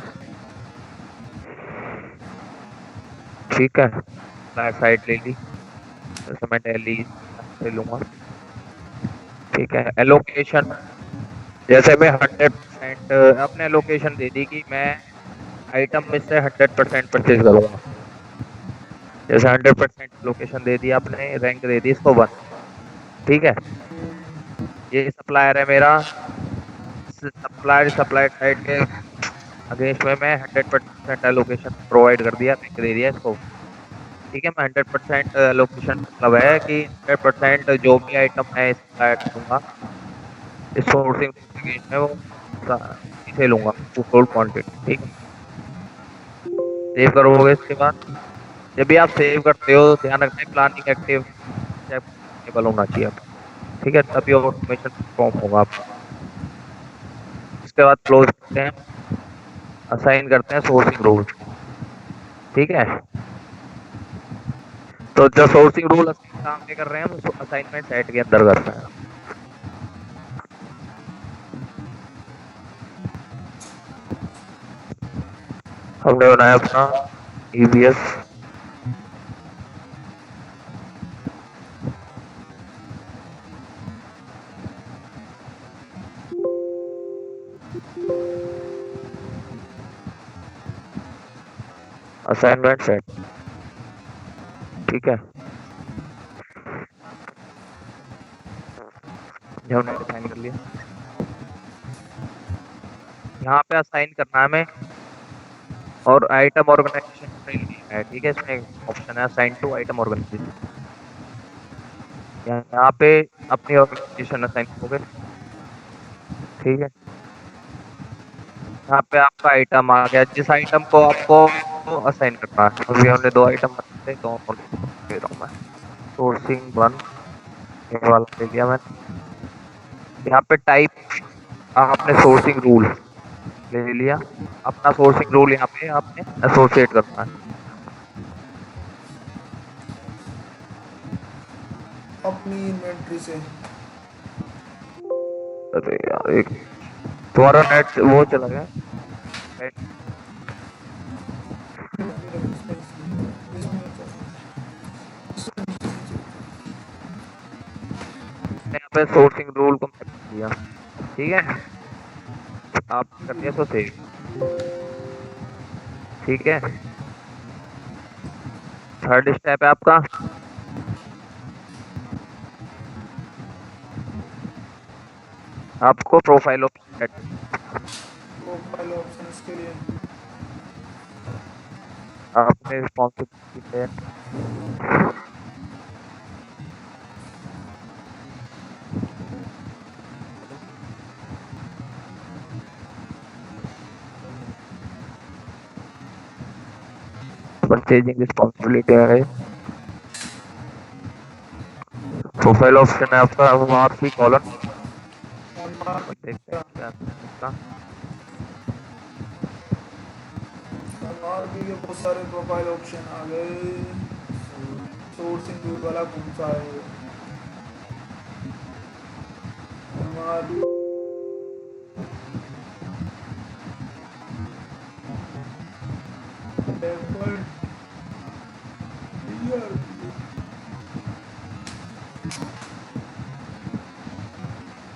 ठीक है, सप्लायर साइड ले ली, जैसे मैं दिल्ली ले लूंगा। ठीक है, एलोकेशन, जैसे मैं 100% अपने एलोकेशन दे दी कि मैं आइटम में से 100% परचेज करूंगा। जैसे 100% लोकेशन दे दी आपने, रैंक दे दी इसको 1। ठीक है, ये सप्लायर है मेरा। सप्लायर साइड के अगेंस्ट में मैं 100% एलोकेशन प्रोवाइड कर दिया, रैंक दे दिया इसको। ठीक है, मैं 100% एलोकेशन मतलब है कि 100% जो भी आइटम मैं सप्लाई करूंगा इस सोर्सिंग अगेंस्ट में, वो इसे लूंगा फुल क्वांटिटी। ठीक है, सेव करोगे इसके बाद। जब भी आप सेव करते हो ध्यान रखना है प्लानिंग एक्टिव एबल होना चाहिए आपका। ठीक है, तभी ऑटोमेशन परफॉर्म होगा आपका। इसके बाद क्लोज करते हैं, असाइन करते हैं सोर्सिंग रूल। ठीक है, तो जो सोर्सिंग रूल काम में कर रहे हैं हम असाइनमेंट सेट के अंदर कर रहे हैं। हमने बनाया अपना EBS। Assignment set. ठीक है, ये हमने डिफाइन कर लिया। यहाँ पे असाइन करना है हमें और आइटम ऑर्गेनाइजेशन है। ठीक है, इसमें ऑप्शन है असाइन टू आइटम ऑर्गेनाइजेशन। यहाँ पे अपनी ऑर्गेनाइजेशन असाइन करोगे। ठीक है, यहाँ पे आपका आइटम आ गया, जिस आइटम को आपको असाइन करना है। अभी हमने 2 आइटम बनाए थे, दोनों ले रहा हूँ मैं। सोर्सिंग 1 ये वाला ले लिया मैंने। यहाँ पे टाइप आपने सोर्सिंग रूल ले लिया। अपना सोर्सिंग रूल यहाँ पे आपने एसोसिएट करना है। अपनी इन्वेंट्री से। अरे यार एक तुम्हारा नेट वो चला गया। यहाँ पे सोर्सिंग रूल को मैप कर दिया। ठीक है, आप कर दिया सो सेव। ठीक है, थर्ड स्टेप है आपका आपको profile option set. Profile options के लिए आपने रिस्पॉन्सिबिलिटी है। परचेजिंग रिस्पॉन्सिबिलिटी है। प्रोफाइल ऑप्शन है आपका मार्फी कॉलम। देखते हैं क्या इसका। और भी ये बहुत सारे प्रोफाइल ऑप्शन आ गए। सोर्सिंग टूल वाला कौन सा है? हमारी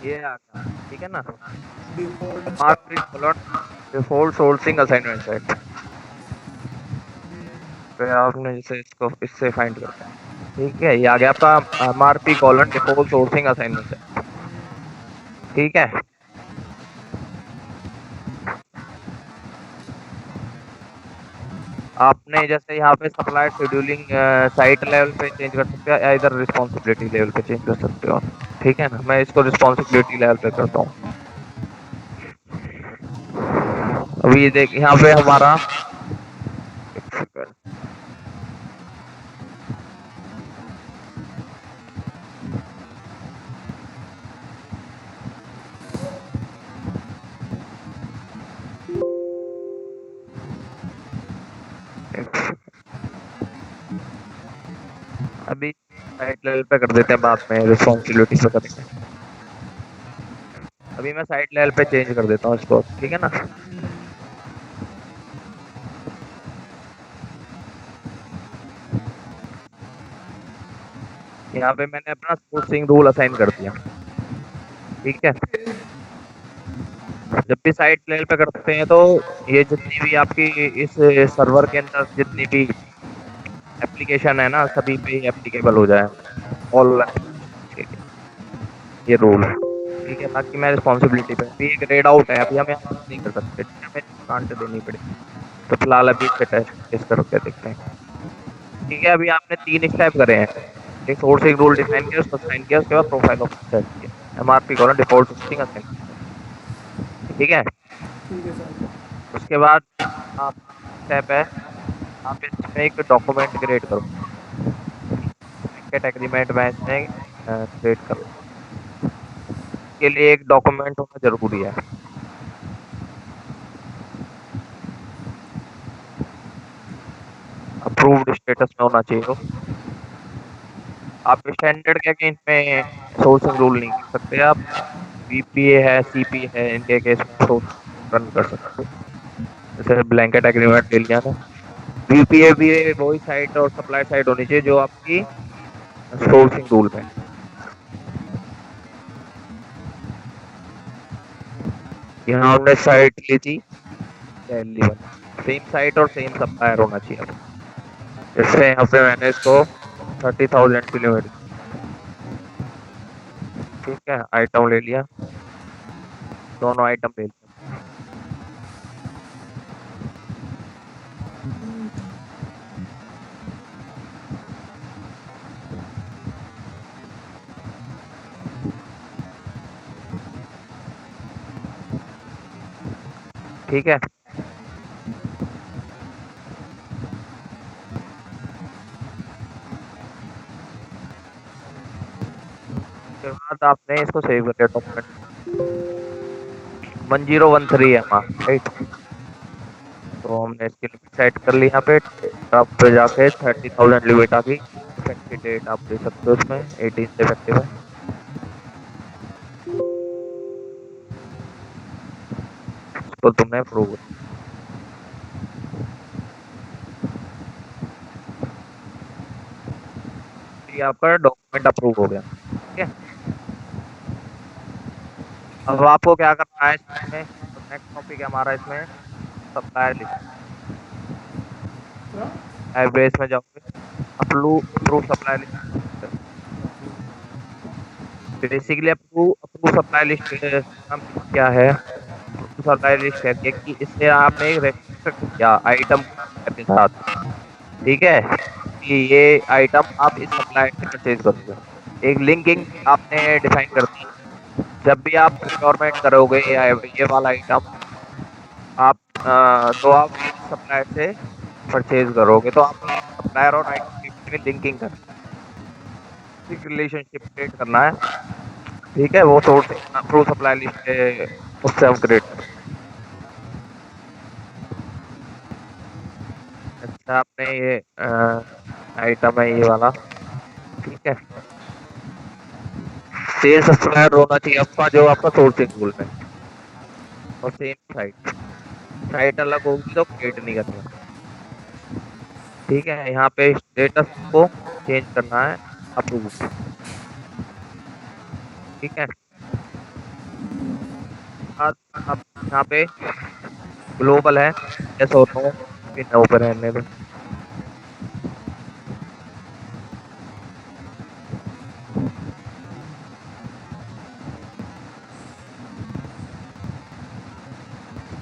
ये आ गया। ठीक है ना, डिफॉल्ट मार्फी column default sourcing assignment set. फिर आपने जैसे इसको इससे फाइंड करना है। ठीक है, ये आ गया आपका MRP colon default sourcing assignment है। ठीक है, आपने जैसे यहाँ पे सप्लायर शेड्यूलिंग साइट लेवल पे चेंज कर सकते हो या इधर रिस्पॉन्सिबिलिटी लेवल पे चेंज कर सकते हो। ठीक है ना, मैं इसको रिस्पॉन्सिबिलिटी लेवल पे करता हूँ। अभी ये देख यहाँ पे हमारा अभी साइट लेवल पे कर देते हैं, बाद में रिस्पॉन्सिबिलिटी पे करेंगे। अभी मैं साइट लेवल पे चेंज कर देता हूँ इसको। ठीक है ना, यहाँ पे मैंने अपना सोर्सिंग रूल असाइन कर दिया। ठीक है, जब भी साइट लेवल पे करते हैं तो ये जितनी भी आपकी इस सर्वर के अंदर जितनी भी एप्लीकेशन है ना, सभी पे एप्लीकेबल हो जाए ऑल ये रूल। ठीक है, बाकी मैं रिस्पॉन्सिबिलिटी पे अभी एक रेड आउट है, अभी हम यहाँ नहीं कर सकते, हमें कांट देनी पड़ेगी। तो फिलहाल अभी इससे टेस्ट करके देखते हैं। ठीक है, अभी आपने 3 स्टेप करे हैं। एक सोर्सिंग रूल डिफाइन किया, उसको साइन किया, उसके बाद प्रोफाइल ऑप्शन सेट किया, MRP column default sourcing assign. ठीक है, ठीक है सर। उसके बाद आप स्टेप है आप इसमें एक डॉक्यूमेंट क्रिएट करो। एग्रीमेंट में इसमें क्रिएट करो, के लिए एक डॉक्यूमेंट होना जरूरी है। अप्रूव्ड स्टेटस में होना चाहिए। तो आप स्टैंडर्ड के अगेंस्ट में सोर्सिंग रूल नहीं कर सकते। आप बीपीए है, सीपी है, इनके केस में सोर्स रन कर सकते हो। जैसे ब्लैंकेट एग्रीमेंट ले लिया ना, बीपीए भी वही साइट और सप्लाई साइट होनी चाहिए जो आपकी सोर्सिंग रूल में। यहाँ हमने साइट ली थी दिल्ली वन, सेम साइट और सेम सप्लायर होना चाहिए। जैसे यहाँ पे मैंने इसको 30,000 किलोमीटर। ठीक है, आइटम ले लिया, दोनों आइटम ले लिया। ठीक है। उसके बाद आपने इसको सेव कर दिया डॉक्यूमेंट 1013 है हमारा, राइट। तो हमने इसकी लिमिट सेट कर ली यहाँ पे। आप पे जाके 30,000 लिमिट आ गई। इफेक्टिव डेट आप दे सकते हो उसमें 18 से इफेक्टिव है। तो तुमने अप्रूव, ये आपका डॉक्यूमेंट अप्रूव हो गया। ठीक है। अब आपको क्या करना है इसमें, नेक्स्ट टॉपिक है हमारा इसमें सप्लायर लिस्ट। क्या? एवरेज में जाओगे, approve supply list. Basically approve supply list काम क्या है? अप्रूव सप्लाई लिस्ट कहती है कि इससे आपने एक रजिस्टर किया आइटम के साथ, ठीक है, कि ये आइटम आप इस सप्लायर से परचेज करोगे। एक लिंकिंग आपने डिफाइन कर दी। जब भी आप प्रोक्योरमेंट करोगे ये वाला आइटम आप तो आप इस सप्लायर से परचेज करोगे, तो आपको सप्लायर और आइटम के बीच में लिंकिंग कर एक रिलेशनशिप क्रिएट करना है। ठीक है, वो सोर्स अप्रूव सप्लाई लिस्ट है, उससे हम क्रिएट करें। अच्छा, आपने ये आइटम है ये वाला, ठीक है। सेल सप्लायर होना चाहिए आपका जो आपका सोर्सिंग टूल में, और सेम साइट साइट अलग होगी तो क्रिएट नहीं करना। ठीक है, यहाँ पे स्टेटस को चेंज करना है अप्रूव। ठीक है। अब यहाँ पे ग्लोबल है, यस और नो, फिर नो पर रहने दो।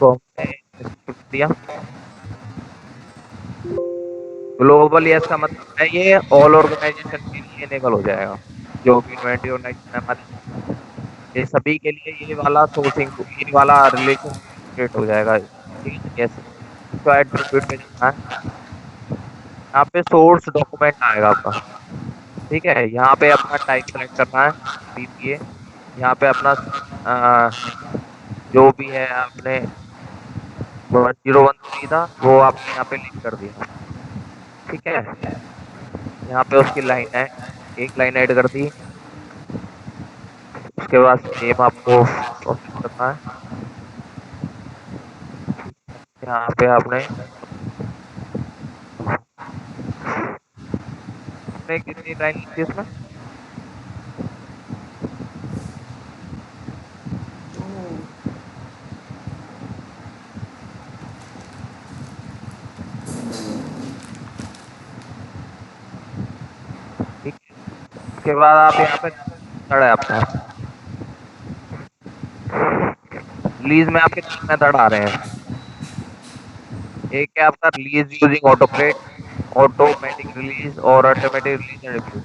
तो हमने इसको दिया ग्लोबल, यस का मतलब है ये ऑल ऑर्गेनाइजेशन के लिए इनेबल हो जाएगा। जो भी इन्वेंटरी ऑर्गेनाइजेशन है हमारी, ये सभी के लिए ये वाला सोर्सिंग, ये वाला रिलेशन क्रिएट हो जाएगा। ठीक है, यस। तो एट्रीब्यूट में जाना है, यहाँ पे सोर्स डॉक्यूमेंट आएगा आपका। ठीक है, यहाँ पे अपना टाइप सेलेक्ट करना है पीपीए। यहाँ पे अपना जो भी है आपने 1013 था वो आपने यहाँ पे लिख कर दिया। ठीक है, यहाँ पे उसकी लाइन है, एक लाइन ऐड कर दी। उसके बाद सेम आपको प्रोसेस करना है। यहाँ पे आपने कितनी लाइन लिखी इसमें? ठीक है, उसके बाद आप यहाँ पे मेथड है आपका, रिलीज में आपके 3 मेथड आ रहे हैं। एक है आपका release using autocrat, automatic release और ऑटोमेटिक रिलीज एंड रिव्यू।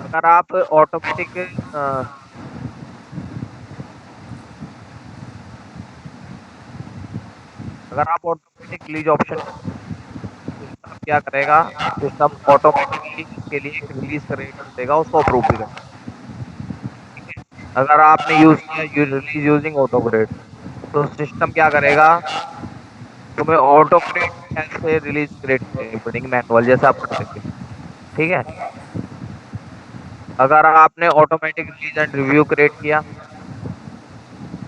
अगर आप ऑटोमेटिक अगर आप ऑटोमेटिक रिलीज ऑप्शन, सिस्टम क्या करेगा, सिस्टम ऑटोमेटिकली इसके लिए एक रिलीज क्रिएट कर देगा, उसको अप्रूव भी करेगा। अगर आपने यूज किया रिलीज यूजिंग ऑटोक्रेट, तो सिस्टम क्या करेगा, तुम्हें ऑटोक्रेट से रिलीज क्रिएट करेगा मैनुअल जैसा आप कर सकते हैं। ठीक है, अगर आपने automatic release and review create किया,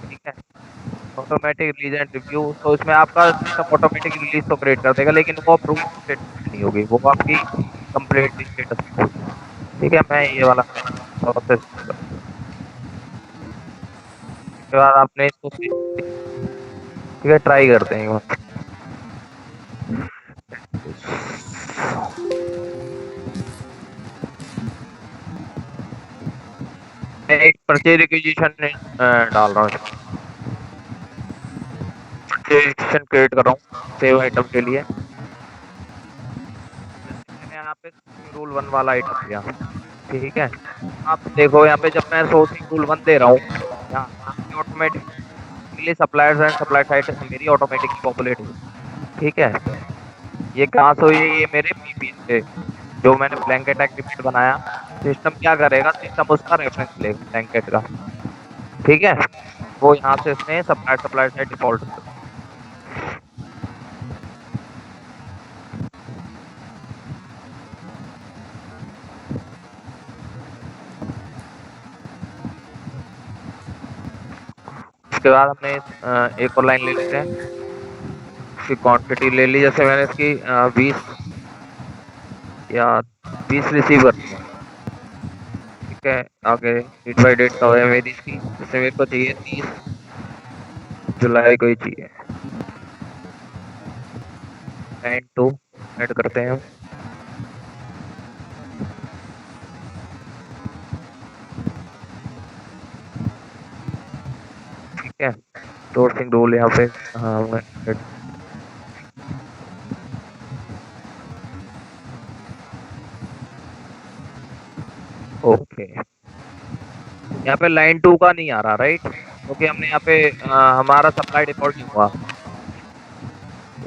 ठीक है, ऑटोमेटिक रिलीज एंड रिव्यू, तो इसमें आपका सिस्टम ऑटोमेटिक रिलीज तो क्रिएट कर देगा, लेकिन वो अप्रूव स्टेटस नहीं होगी, वो आपकी कंप्लीट स्टेटस होगी। ठीक है, मैं ये वाला प्रोसेस के बाद आपने इसको ठीक है ट्राई करते हैं एक बार। मैं एक परचेज रिक्विजिशन डाल रहा हूँ, परचेज क्रिएट कर रहा हूँ सेव आइटम के लिए। मैंने यहाँ पे रूल 1 वाला आइटम दिया। ठीक है, आप देखो यहाँ पे जब मैं सोर्सिंग रूल 1 दे रहा हूँ, यहाँ automatically automatically suppliers and supply site मेरी ऑटोमेटिकली पॉपुलेट हुई। ठीक है, ये कहाँ से हुई? ये मेरे पीपीएन से जो मैंने ब्लैंकेट एग्रीमेंट बनाया। सिस्टम क्या करेगा, सिस्टम उसका रेफरेंस लेगा ब्लैंकेट का। ठीक है, वो यहाँ से इसने सप्लायर साइड डिफॉल्ट कर। उसके बाद हमने एक और लाइन ले लेते हैं, उसकी क्वांटिटी ले ली। जैसे मैंने इसकी 20 या 20 रिसीवर। ठीक है, आगे डेट बाई डेट का है मेरी इसकी, जैसे मेरे को चाहिए 30 जुलाई को ही चाहिए। 9/2 ऐड करते हैं हम। ठीक है, सोर्सिंग रूल यहाँ पे हाँ ओके। यहाँ पे लाइन 2 का नहीं आ रहा राइट, क्योंकि हमने यहाँ पे हमारा सप्लाई डिफॉल्ट नहीं हुआ।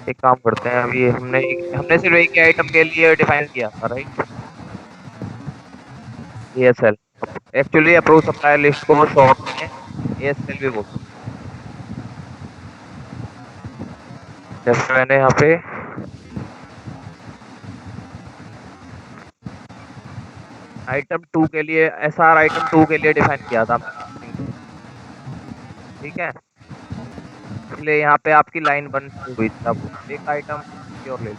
एक काम करते हैं, अभी हमने सिर्फ एक ही आइटम के लिए डिफाइन किया था right, ASL. Actually approve supplier list को शॉर्ट में एएसएल भी बोलते हैं। जैसे मैंने यहाँ पे आइटम 2 के लिए एसआर आइटम 2 के लिए डिफाइन किया था। ठीक है, इसलिए यहाँ पे आपकी लाइन 1 हुई थी। अब एक आइटम और ले लो।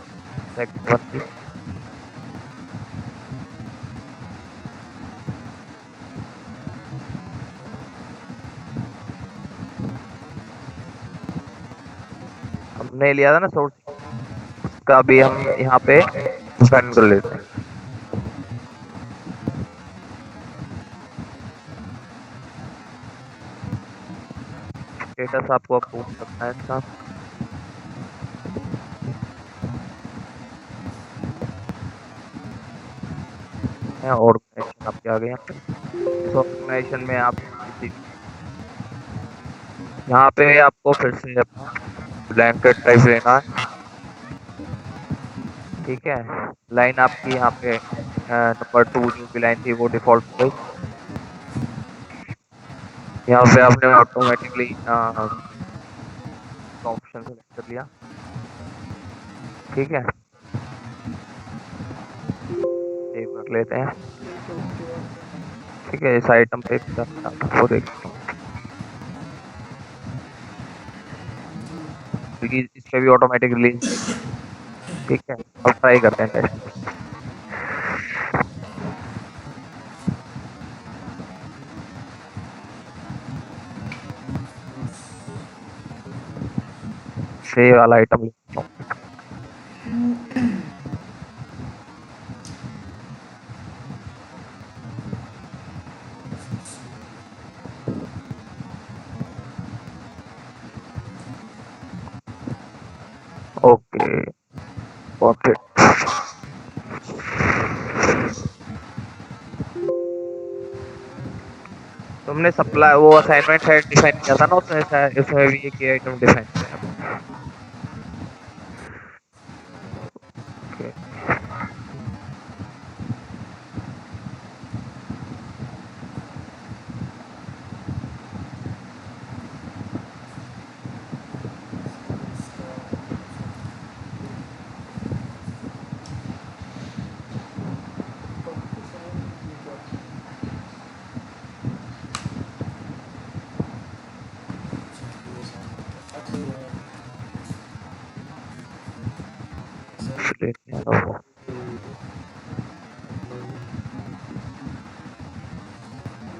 हमने लिया था ना सोर्स का भी, हम यहाँ पे डिफाइन कर लेते हैं। स्टेटस आपको अप्रूव करना है इसका। ऑर्गेनाइजेशन आपके आ गए। इस ऑर्गेनाइजेशन में आप यहाँ पे आपको फिर से अपना ब्लैंकेट टाइप लेना है। ठीक है, लाइन आपकी यहाँ पे नंबर 2 जो भी लाइन थी वो डिफॉल्ट हो गई। यहाँ पे आपने ऑटोमेटिकली ऑप्शन सेलेक्ट कर लिया। ठीक है, सेव कर लेते हैं। ठीक है, इस आइटम पे वो देखते हैं क्योंकि इस पे भी ऑटोमेटिक रिलीज। ठीक है, अब ट्राई करते हैं टेस्ट। सेव वाला आइटम लिखता हूँ। Okay, okay. तुमने सप्लाई वो असाइनमेंट है डिफाइन किया था ना, उसमें भी एक आइटम डिफाइन किया था। ओके, लेते हैं वो।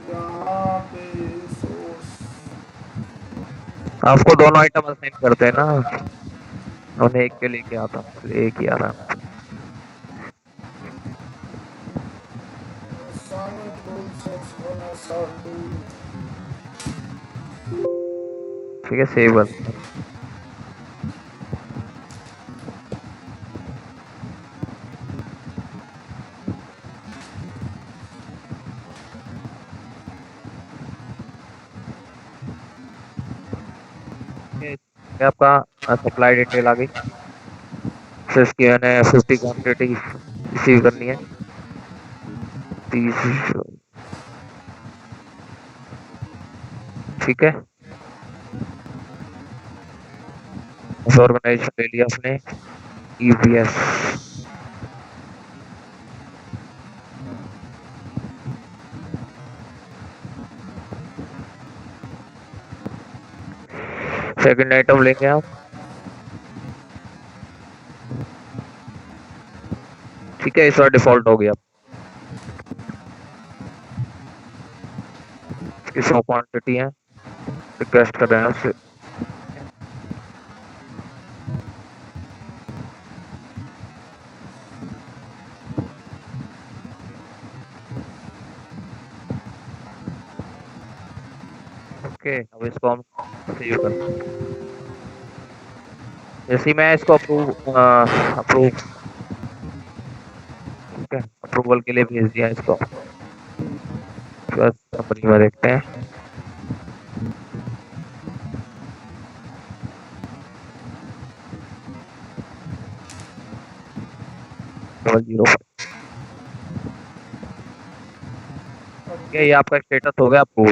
यहाँ पे source आपको दोनों आइटम असाइन करते हैं ना, उन्हें एक के लेके आता हूँ, एक ही आ रहा है। assignment rule sets one SR2 ठीक है, सेव कर। क्या आपका सप्लाई डिटेल आ गई। फिर इसकी मैंने 50 क्वान्टिटी रिसीव करनी है 30। ठीक है, ऑर्गेनाइजेशन ले लिया आपने EBS। सेकंड आइटम लेंगे आप। ठीक है, इस बार डिफॉल्ट हो गया। इसकी 100 क्वान्टिटी है, रिक्वेस्ट कर रहे हैं उससे। ओके, अब इसको हम सेव करते हैं। जैसे ही मैं इसको अप्रूव ठीक है, अप्रूवल के लिए भेज दिया इसको। बस कंपनी में देखते हैं। डबल 0। ये आपका स्टेटस हो गया अप्रूव।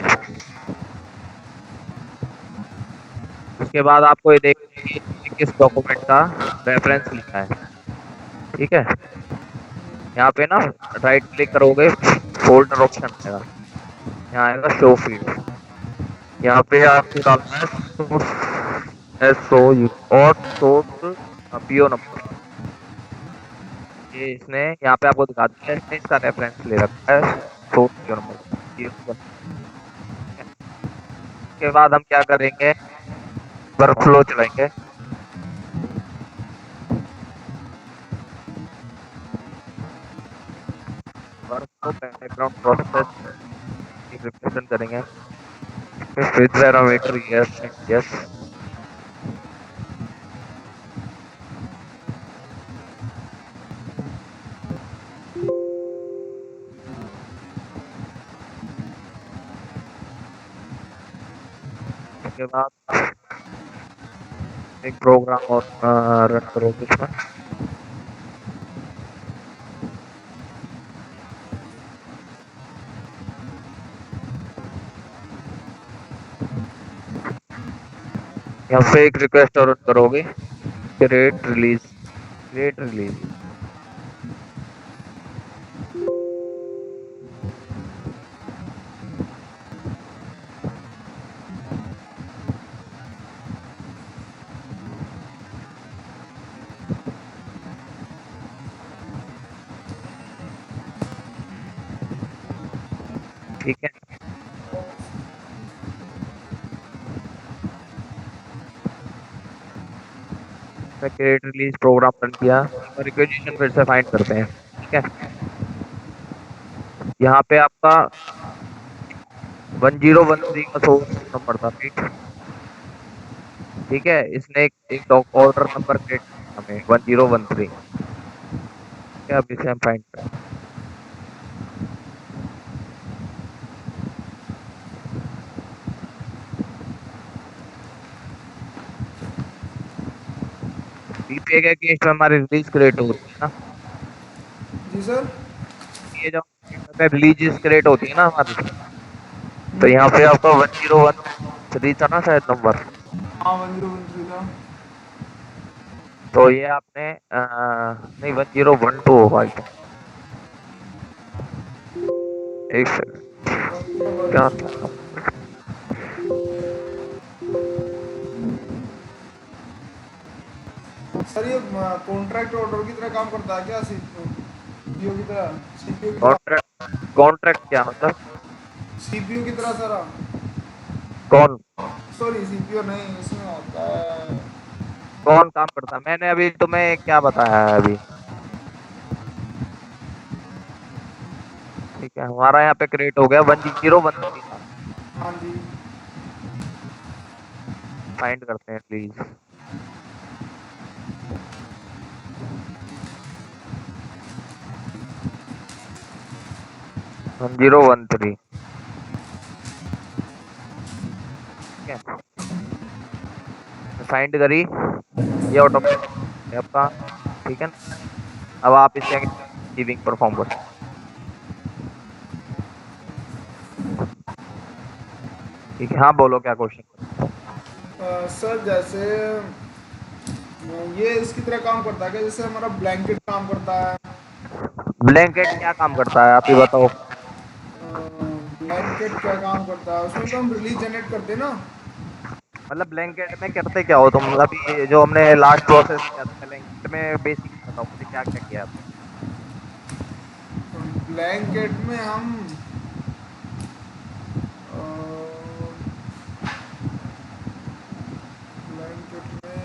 उसके बाद आपको ये देखना है कि किस डॉक्यूमेंट का रेफरेंस लिखा है। ठीक है, यहाँ पे ना राइट क्लिक करोगे, फोल्डर ऑप्शन आएगा, यहाँ आएगा शो फील्ड। यहाँ पे आपको डालना है SOU और सोर्स PO नंबर। ये इसने यहाँ पे आपको दिखा दिया है, इसने इसका रेफरेंस ले रखा है सोर्स PO नंबर। उसके बाद हम क्या करेंगे, वर्कफ्लो चलाएंगे। वर्कफ्लो बैकग्राउंड प्रोसेस रिप्रेजेंट करेंगे। फिर पैरामीटर यस यस। उसके बाद एक प्रोग्राम और रन करोगे इसमें। यहाँ पे एक रिक्वेस्ट और रन करोगे, क्रिएट रिलीज। ठीक है, क्रिएट रिलीज प्रोग्राम रन किया और रिक्वेजिशन फिर से फाइंड करते हैं। ठीक है, यहाँ पे आपका 1013 का सोर्स नंबर था। ठीक है, इसने एक ऑर्डर नंबर क्रिएट किया हमें 1013। क्या अब इसे हम फाइंड करें। बीपीए के केस में हमारी रिलीज क्रिएट होती है ना। जी सर। ये जो रिलीज क्रिएट होती है ना हमारी, तो यहाँ पे आपका 1013 था ना शायद नंबर। हाँ 1013 था। तो ये आपने नहीं 1012 होगा। एक सेकंड, क्या था? सर ये कॉन्ट्रैक्ट ऑर्डर की तरह काम करता है क्या, सीपीयू की तरह? सीपीयू की तरह? कॉन्ट्रैक्ट क्या मतलब? सीपीयू की तरह सर। कौन सॉरी सीपीयू नहीं, इसमें होता है। कौन काम करता है? मैंने अभी तुम्हें क्या बताया है अभी? ठीक है, हमारा यहाँ पे क्रिएट हो गया 1013। हाँ जी। फाइंड करते हैं प्लीज। वन 1013। ठीक है, फाइंड करी, ये ऑटोमेटिक आपका, ठीक है ना। अब आप इससे रिसीविंग परफॉर्म कर, ठीक है। हाँ बोलो क्या क्वेश्चन। सर जैसे ये इसकी तरह काम करता है क्या, जैसे हमारा ब्लैंकेट काम करता है? ब्लैंकेट क्या काम करता है आप ही बताओ। ब्लैंकेट क्या काम करता है, उसमें तो हम रिलीज जनरेट करते हैं ना। मतलब ब्लैंकेट में करते क्या हो तुम, अभी जो हमने लास्ट प्रोसेस किया था ब्लैंकेट में, बेसिक बताओ मुझे क्या क्या किया था। ब्लैंकेट में हम ब्लैंकेट में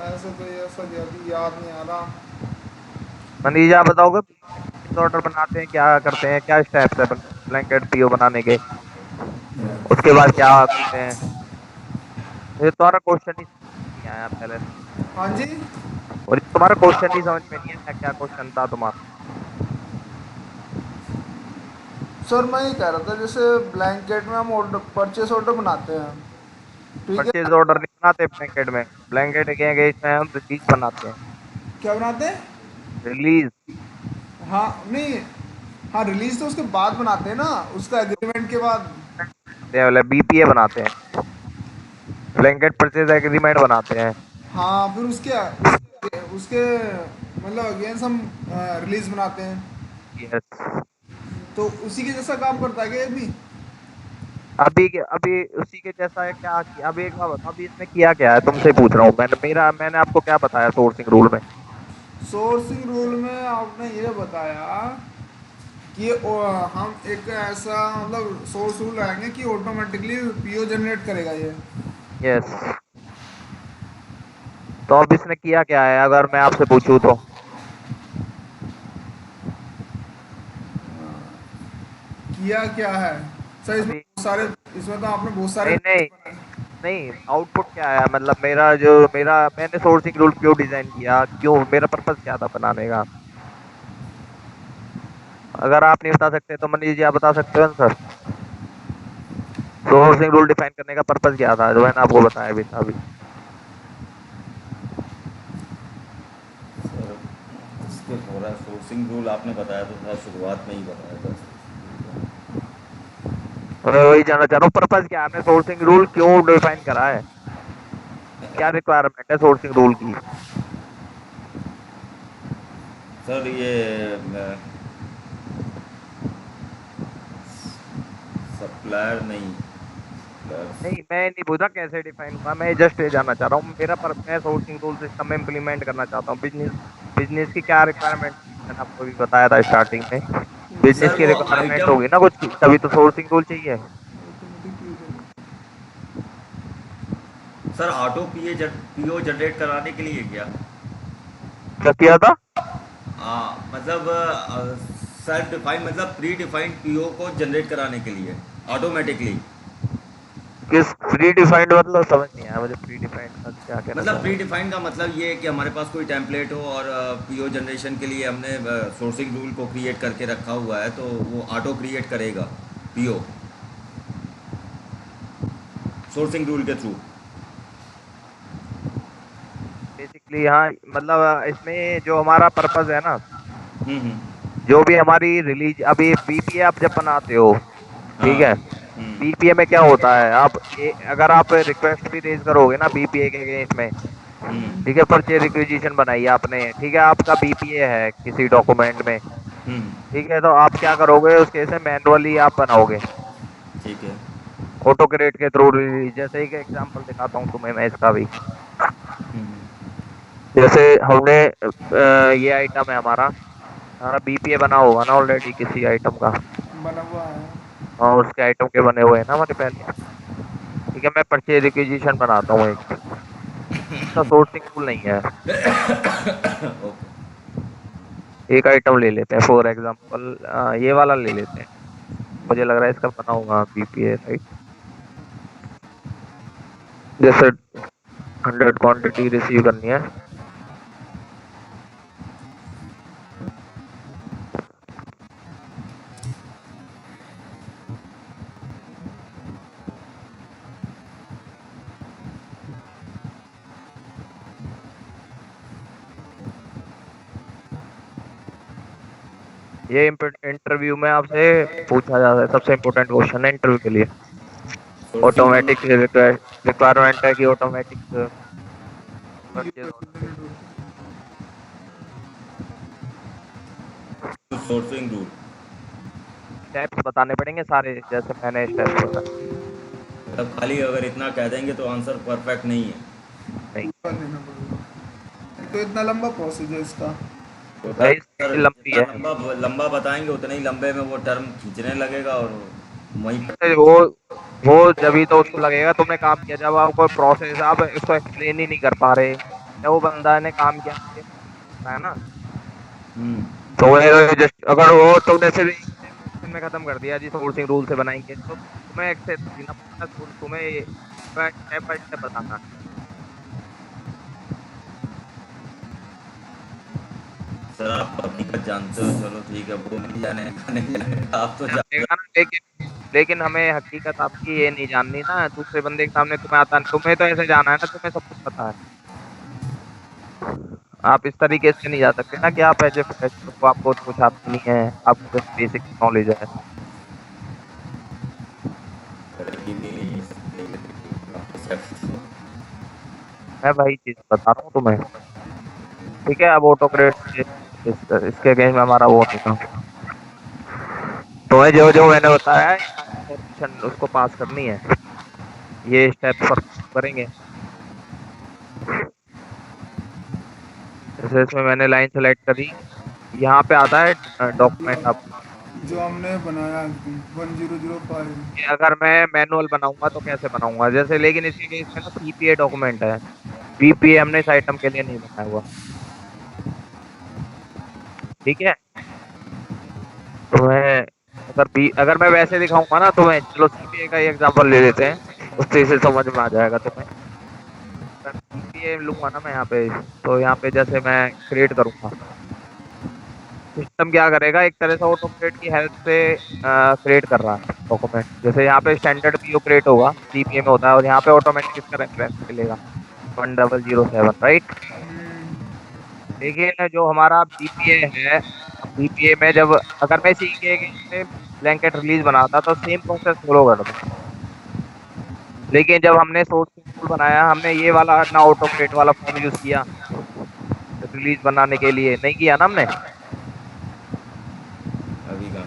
ऐसा तो ये ऐसा जल्दी याद नहीं आ रहा। मनीष आप बताओगे ऑर्डर बनाते हैं, क्या करते हैं, क्या स्टेप्स है ब्लैंकेट पीओ बनाने के, उसके बाद क्या करते हैं। ये तुम्हारा क्वेश्चन ही नहीं आया पहले, हाँ जी। और ये तुम्हारा क्वेश्चन ही समझ में नहीं आया, क्या क्वेश्चन था तुम्हारा। सर मैं ये कह रहा था, जैसे ब्लैंकेट में हम ऑर्डर परचेस ऑर्डर बनाते हैं, ठीक है। परचेज ऑर्डर नहीं बनाते ब्लैंकेट में, ब्लैंकेट के अगेंस्ट में हम रिलीज बनाते हैं। क्या बनाते हैं? रिलीज, हाँ नहीं, हाँ रिलीज तो उसके बाद बनाते हैं ना, उसका एग्रीमेंट के बाद। मतलब बीपीए बनाते हैं, ब्लैंकेट परचेज एग्रीमेंट बनाते हैं। हाँ फिर उसके उसके मतलब अगेंस्ट हम रिलीज बनाते हैं, यस। तो उसी के जैसा काम करता है क्या ये भी? अभी उसी के जैसा है क्या किया, अभी एक बार बताओ अभी इसमें किया क्या है, तुमसे पूछ रहा हूँ। मैंने आपको क्या बताया सोर्सिंग रूल में। सोर्सिंग रूल में आपने ये बताया कि हम एक ऐसा मतलब सोर्स रूल लाएंगे कि ऑटोमेटिकली पीओ जनरेट करेगा ये। यस। तो अब इसने किया क्या है अगर मैं आपसे पूछूं तो। किया क्या है सर, इसमें अभी बहुत सारे, इसमें तो आपने बहुत सारे नहीं नहीं नहीं, आउटपुट क्या है, मतलब मेरा मैंने सोर्सिंग रूल क्यों डिजाइन किया, क्यों, मेरा पर्पस क्या था बनाने का। अगर आप नहीं बता सकते तो मनीष जी आप बता सकते हो ना सर। सोर्सिंग रूल डिफाइन करने का पर्पस क्या था जो मैंने आपको बताया भी था अभी। सर इसके थोड़ा सोर्सिंग रूल आपने बताया तो था, शुरुआत में ही बताया था। मैं वही जानना चाह रहा हूँ पर्पस क्या है, हमने सोर्सिंग रूल क्यों डिफाइन करा है, क्या रिक्वायरमेंट है सोर्सिंग रूल की। सर ये सप्लायर नहीं, नहीं मैं नहीं पूछ रहा कैसे डिफाइन हुआ, मैं जस्ट ये जानना चाह रहा हूँ मैं सोर्सिंग रूल सिस्टम में इम्प्लीमेंट करना चाहता हूँ। बिजनेस बिजनेस की क्या रिक्वायरमेंट, मैंने आपको भी बताया था स्टार्टिंग में। बिजनेस सर की वो रिक्वायरमेंट आइटम, होगी ना कुछ की, तभी तो सोर्सिंग रूल चाहिए। सर ऑटो पीओ जनरेट कराने के लिए क्या? क्या किया था। मतलब सेल्फ डिफाइंड मतलब प्री डिफाइंड पीओ को जनरेट कराने के लिए ऑटोमेटिकली। किस प्री डिफाइंड, मतलब समझ नहीं आया मुझे प्री डिफाइंड का क्या कहना मतलब चाह रहे प्री हो। डिफाइंड का मतलब ये है कि हमारे पास कोई टेम्पलेट हो और पीओ जनरेशन के लिए हमने सोर्सिंग रूल को क्रिएट करके रखा हुआ है, तो वो ऑटो क्रिएट करेगा पीओ सोर्सिंग रूल के थ्रू। बेसिकली हाँ, मतलब इसमें जो हमारा पर्पस है ना, हम्म। जो भी हमारी रिलीज अभी बीपीए आप जब बनाते हो, हाँ। ठीक है। हम्म। बीपीए में क्या होता है, आप अगर आप रिक्वेस्ट भी रेज करोगे ना बीपीए के अगेंस्ट में, हम्म। ठीक है, परचेज रिक्विजिशन बनाई आपने, ठीक है, आपका बीपीए है किसी डॉक्यूमेंट में, हम्म। ठीक है, तो आप क्या करोगे उस केस में मैनुअली आप बनाओगे ठीक है। ऑटो क्रेट के थ्रू। जैसे एक एग्जांपल दिखाता हूँ तुम्हें मैं इसका भी। हम्म। जैसे हमने ये आइटम है हमारा हमारा बीपीए बना होगा ना ऑलरेडी किसी आइटम का, बना हुआ है। और उसके आइटम के बने हुए हैं ना हमारे पहले, ठीक है। मैं परचेज रिक्विजिशन बनाता हूँ एक, इसका सोर्सिंग रूल नहीं है। ओके। एक आइटम ले लेते हैं फॉर एग्जांपल, ये वाला ले लेते हैं, मुझे लग रहा है इसका बना होगा बीपीए राइट। जैसे 100 क्वांटिटी रिसीव करनी है, ये इंटरव्यू में आपसे पूछा जाता है, सबसे इम्पोर्टेंट क्वेश्चन है इंटरव्यू के लिए। सोर्सिंग रूल ऑटोमेटिक रिक्वायरमेंट है कि automatic purchase sourcing rule steps बताने पड़ेंगे सारे, जैसे मैंने स्टेप्स बताए। मतलब खाली अगर इतना कह देंगे तो आंसर परफेक्ट नहीं है। नहीं पूरा लेना पड़ेगा। तो इतना लंबा प्रोसेस है इसका। तो भाई अगर इसकी लंबी जितना है। लंबा लंबा बताएंगे उतने ही लंबे में वो टर्म खींचने लगेगा और वहीं अरे वो जब ही तो उसको लगेगा तुमने काम किया, जब आप कोई प्रोसेस आप इसको एक्सप्लेन ही नहीं कर पा रहे, या वो बंदा ने काम किया ये है ना, हम्म तो वो जस्ट अगर वो तुमने सिर्फ एक सेक्शन में खत्म कर दिया जी सोर्सिंग रूल से बनाएंगे, तो तुम्हें एक्सेस देना पड़ेगा, तुम्हें स्टेप बाय स्टेप बताना है। सर आप हकीकत जानते हो, चलो ठीक है, वो नहीं जाने का नहीं जाने का, आप तो जानते जानेगा ना, लेकिन लेकिन हमें हकीकत आपकी ये नहीं जाननी ना, दूसरे बंदे के सामने तुम्हें आता नहीं, तुम्हें तो ऐसे जाना है ना, तुम्हें सब कुछ पता है। आप इस तरीके से नहीं जा सकते ना कि आप ऐसे फ्रेशर को आपको कुछ आता नहीं है, आपको जस्ट बेसिक नॉलेज है। मैं वही चीज बता रहा हूँ तुम्हें, ठीक है। अब ऑटो ग्रेड इसके अगेंस्ट में हमारा वो नहीं था, तुम्हें जो जो मैंने बताया है इन्फॉर्मेशन उसको पास करनी है, ये स्टेप पर करेंगे। जैसे इसमें मैंने लाइन सेलेक्ट करी, यहाँ पे आता है डॉक्यूमेंट आप, जो हमने बनाया 1005। कि अगर मैं मैनुअल बनाऊंगा तो कैसे बनाऊंगा, जैसे लेकिन इसके केस में ना सीपीए डॉक्यूमेंट है, बीपीए हमने इस आइटम के लिए नहीं बनाया हुआ, ठीक है। तो मैं अगर मैं वैसे दिखाऊंगा ना, तो मैं चलो सीपीए का ही एग्जांपल ले लेते हैं, उससे इसे समझ में आ जाएगा तुम्हें। अगर सीपीए लूंगा ना मैं यहाँ पे, तो यहाँ पे जैसे मैं क्रिएट करूंगा, सिस्टम क्या करेगा, एक तरह से ऑटोकैड की हेल्प से क्रिएट कर रहा है डॉक्यूमेंट। जैसे यहाँ पे स्टैंडर्ड पीओ क्रिएट होगा, सीपीए में होता है, और यहाँ पे ऑटोमेटिक इसका रेफरेंस मिलेगा 1007, राइट। देखिए जो हमारा बीपीए है, बीपीए में जब अगर मैं सी के ब्लैंकेट रिलीज बनाता तो सेम प्रोसेस फॉलो करता, लेकिन जब हमने सोर्स टूल बनाया, हमने ये वाला ना ऑटोकैड वाला फॉर्म यूज किया रिलीज बनाने के लिए, नहीं किया ना हमने। अभी का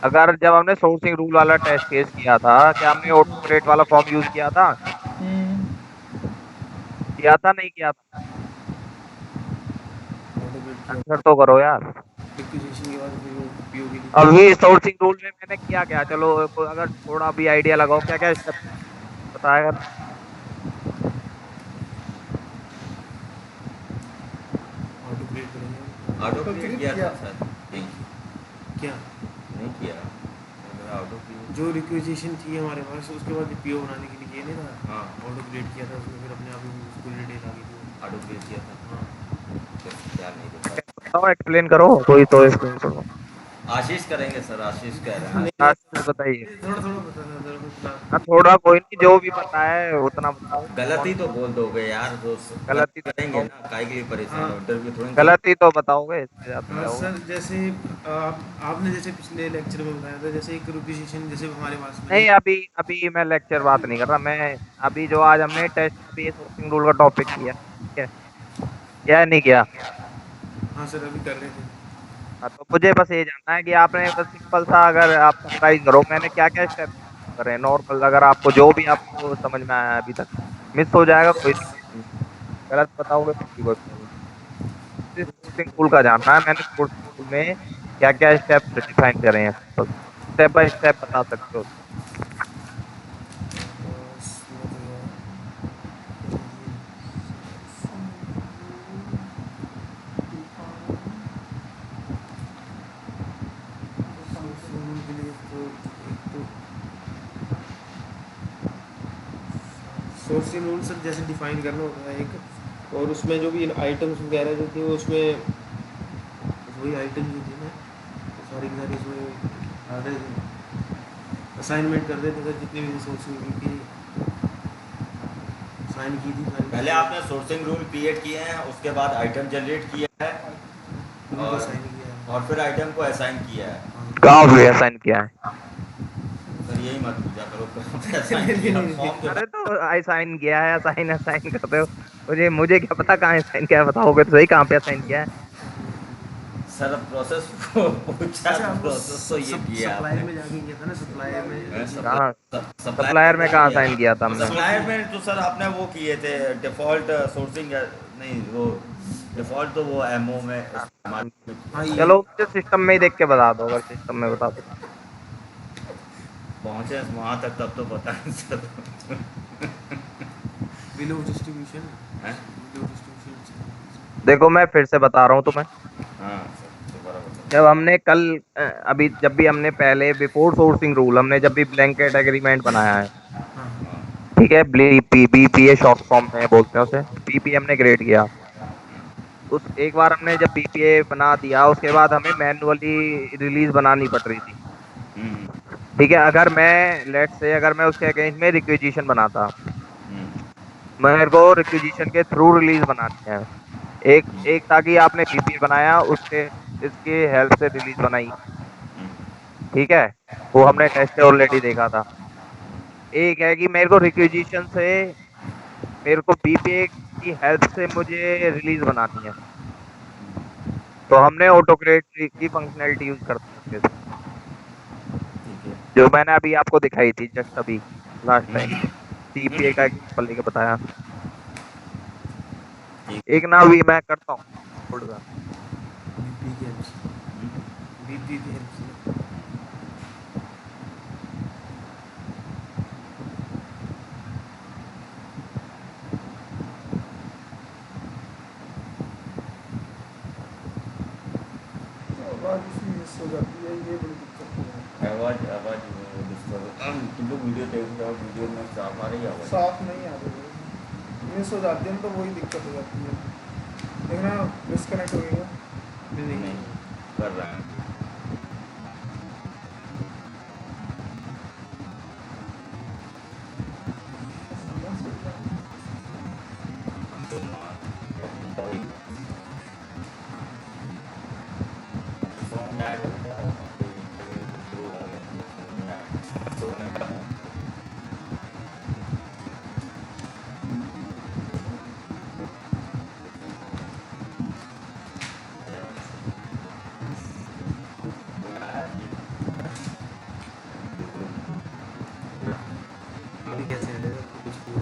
अगर जब हमने सोर्सिंग रूल वाला टेस्ट केस किया था, क्या हमने ऑटोकैड वाला फॉर्म यूज किया था नहीं किया था? आंसर तो करो यार। एक्विजिशन के बाद फिर वो पीओ के लिए अभी सोर्सिंग रूल में मैंने किया क्या, चलो अगर थोड़ा भी आइडिया लगाओ क्या क्या स्टेप बताया। ऑटो क्रिएट करेंगे। ऑटो तो क्लियर क्लिक किया किया। था सर? नहीं क्या नहीं किया, मेरा ऑटो क्लियर। जो रिक्वेजिशन थी हमारे पास, उसके बाद पीओ बनाने के लिए ये नहीं था, हाँ ऑटो क्रिएट किया था, उसमें फिर अपने आप ही उसको डिटेल आ गई थी। ऑटो क्लियर किया था, हाँ यार नहीं देखा। बताओ, एक्सप्लेन करो, कोई तो एक्सप्लेन करो। आशीष करेंगे सर, आशीष कह रहे हैं। नहीं, आज बताइए। थोड़ा थोड़ा बता थोड़ा थोड़ा हाँ थोड़ा, कोई नहीं, जो भी पता है उतना बताओ। गलती तो बोल दोगे यार, जो गलती तो करेंगे बताओ, ना, काहे के लिए परेशान हाँ। हो, इंटरव्यू थोड़ी गलत। गलती तो बताओगे, इससे ज्यादा क्या होगा। सर जैसे आपने जैसे पिछले लेक्चर में बताया था, जैसे एक रिक्वेजिशन जैसे हमारे पास में नहीं, अभी अभी मैं लेक्चर बात नहीं कर रहा, मैं अभी जो आज हमने टेस्ट बेस सोर्सिंग रूल का टॉपिक किया, ठीक है, किया है नहीं किया। हाँ सर अभी कर रहे थे। हाँ, तो मुझे बस ये जानना है कि आपने बस सिंपल सा, अगर आप समराइज करो मैंने क्या क्या स्टेप करे नॉर्मल, अगर आपको जो भी आपको समझ में आया अभी तक, मिस हो जाएगा कोई दिक्कत नहीं, गलत बताओगे तो भी कोई प्रॉब्लम नहीं। सोर्सिंग रूल का जानना है, मैंने सोर्सिंग रूल में क्या क्या स्टेप डिफाइन करे हैं, स्टेप बाय स्टेप बता सकते हो। सोर्सिंग रूल सर जैसे डिफाइन करना होता है एक, और उसमें जो भी आइटम्स वगैरह जो थी वो उसमें वही आइटम जो थी ना, तो सारी की सारी उसमें आधे असाइनमेंट कर देते थे, जितनी भी सोर्सिंग रूल की साइन की थी सारी पहले आपने सोर्सिंग रूल क्रिएट किए हैं, उसके बाद आइटम जनरेट किया है उनको और साइन किया है। और फिर आइटम को असाइन किया है। कहाँ पे असाइन किया है? सर यही मत पूछा करो कहाँ पे असाइन किया फॉर्म के अरे तो असाइन किया है, असाइन असाइन करते हो। मुझे क्या पता कहाँ असाइन किया है, बताओगे तो सही कहाँ पे असाइन किया है। सर प्रोसेस को पूछा अच्छा वो प्रोसेस तो ये किया सप्लायर आपने। में जाके किया था ना, सप्लायर में कहाँ सप्लायर सप्लायर में कहाँ साइन किया था हमने? सप्लायर में तो सर आपने वो किए थे डिफॉल्ट सोर्सिंग, नहीं वो डिफॉल्ट तो वो एमओ में इस्तेमाल। हाँ ये चलो मुझे सिस्टम में ही देख के बता दो, अगर सिस्टम में बता दो। पहुंचे वहां तक तब तो पता है सर। बिलो डिस्ट्रीब्यूशन हैं? बिलो डिस्ट्रीब्यूशन देखो मैं फिर से बता रहा हूँ तुम्हें। हाँ सर दोबारा बताओ। जब हमने कल अभी जब भी हमने पहले बिफोर सोर्सिंग रूल हमने जब भी ब्लैंकेट एग्रीमेंट बनाया है, हाँ ठीक है, बीपीए शॉर्ट फॉर्म में बोलते हैं उसे, बीपीए हमने क्रिएट किया। उस एक बार हमने जब बीपीए बना दिया उसके बाद हमें मैन्युअली रिलीज बनानी पड़ रही थी। हम्म, ठीक है, अगर मैं लेट से अगर मैं उसके अगेंस्ट में रिक्विजिशन बनाता, हम्म, मेरे को रिक्विजिशन के थ्रू रिलीज बनानी है। एक एक था कि आपने बीपीए बनाया, उसके इसकी हेल्प से रिलीज बनाई, ठीक है, वो हमने टेस्ट ऑलरेडी देखा था। एक है कि मेरे को रिक्विजिशन से मेरे को बीपीए की हेल्प से मुझे रिलीज बनानी है, तो हमने ऑटोक्रेट की फंक्शनैलिटी यूज करते हैं, ठीक है। जो मैंने अभी आपको दिखाई थी जस्ट अभी लास्ट टाइम, सीपीए का ठीक एग्जांपल लेके बताया। ठीक। एक ना भी मैं करता हूँ थोड़ा सा। बीपी के हेल्प से, बीपी के हेल्प से आवाज़ इसमें मिस हो जाती है, ये बड़ी दिक्कत है। आवाज आवाज डिस्टर्ब, तुम लोग वीडियो देख रहे हो, वीडियो में साफ आ रही है आवाज? साफ नहीं आ रही है, मिस हो जाती है ना, तो वही दिक्कत हो जाती है। देखना डिस्कनेक्ट हो गई है। नहीं कर रहा है। अभी कैसे आएगा कुछ भी।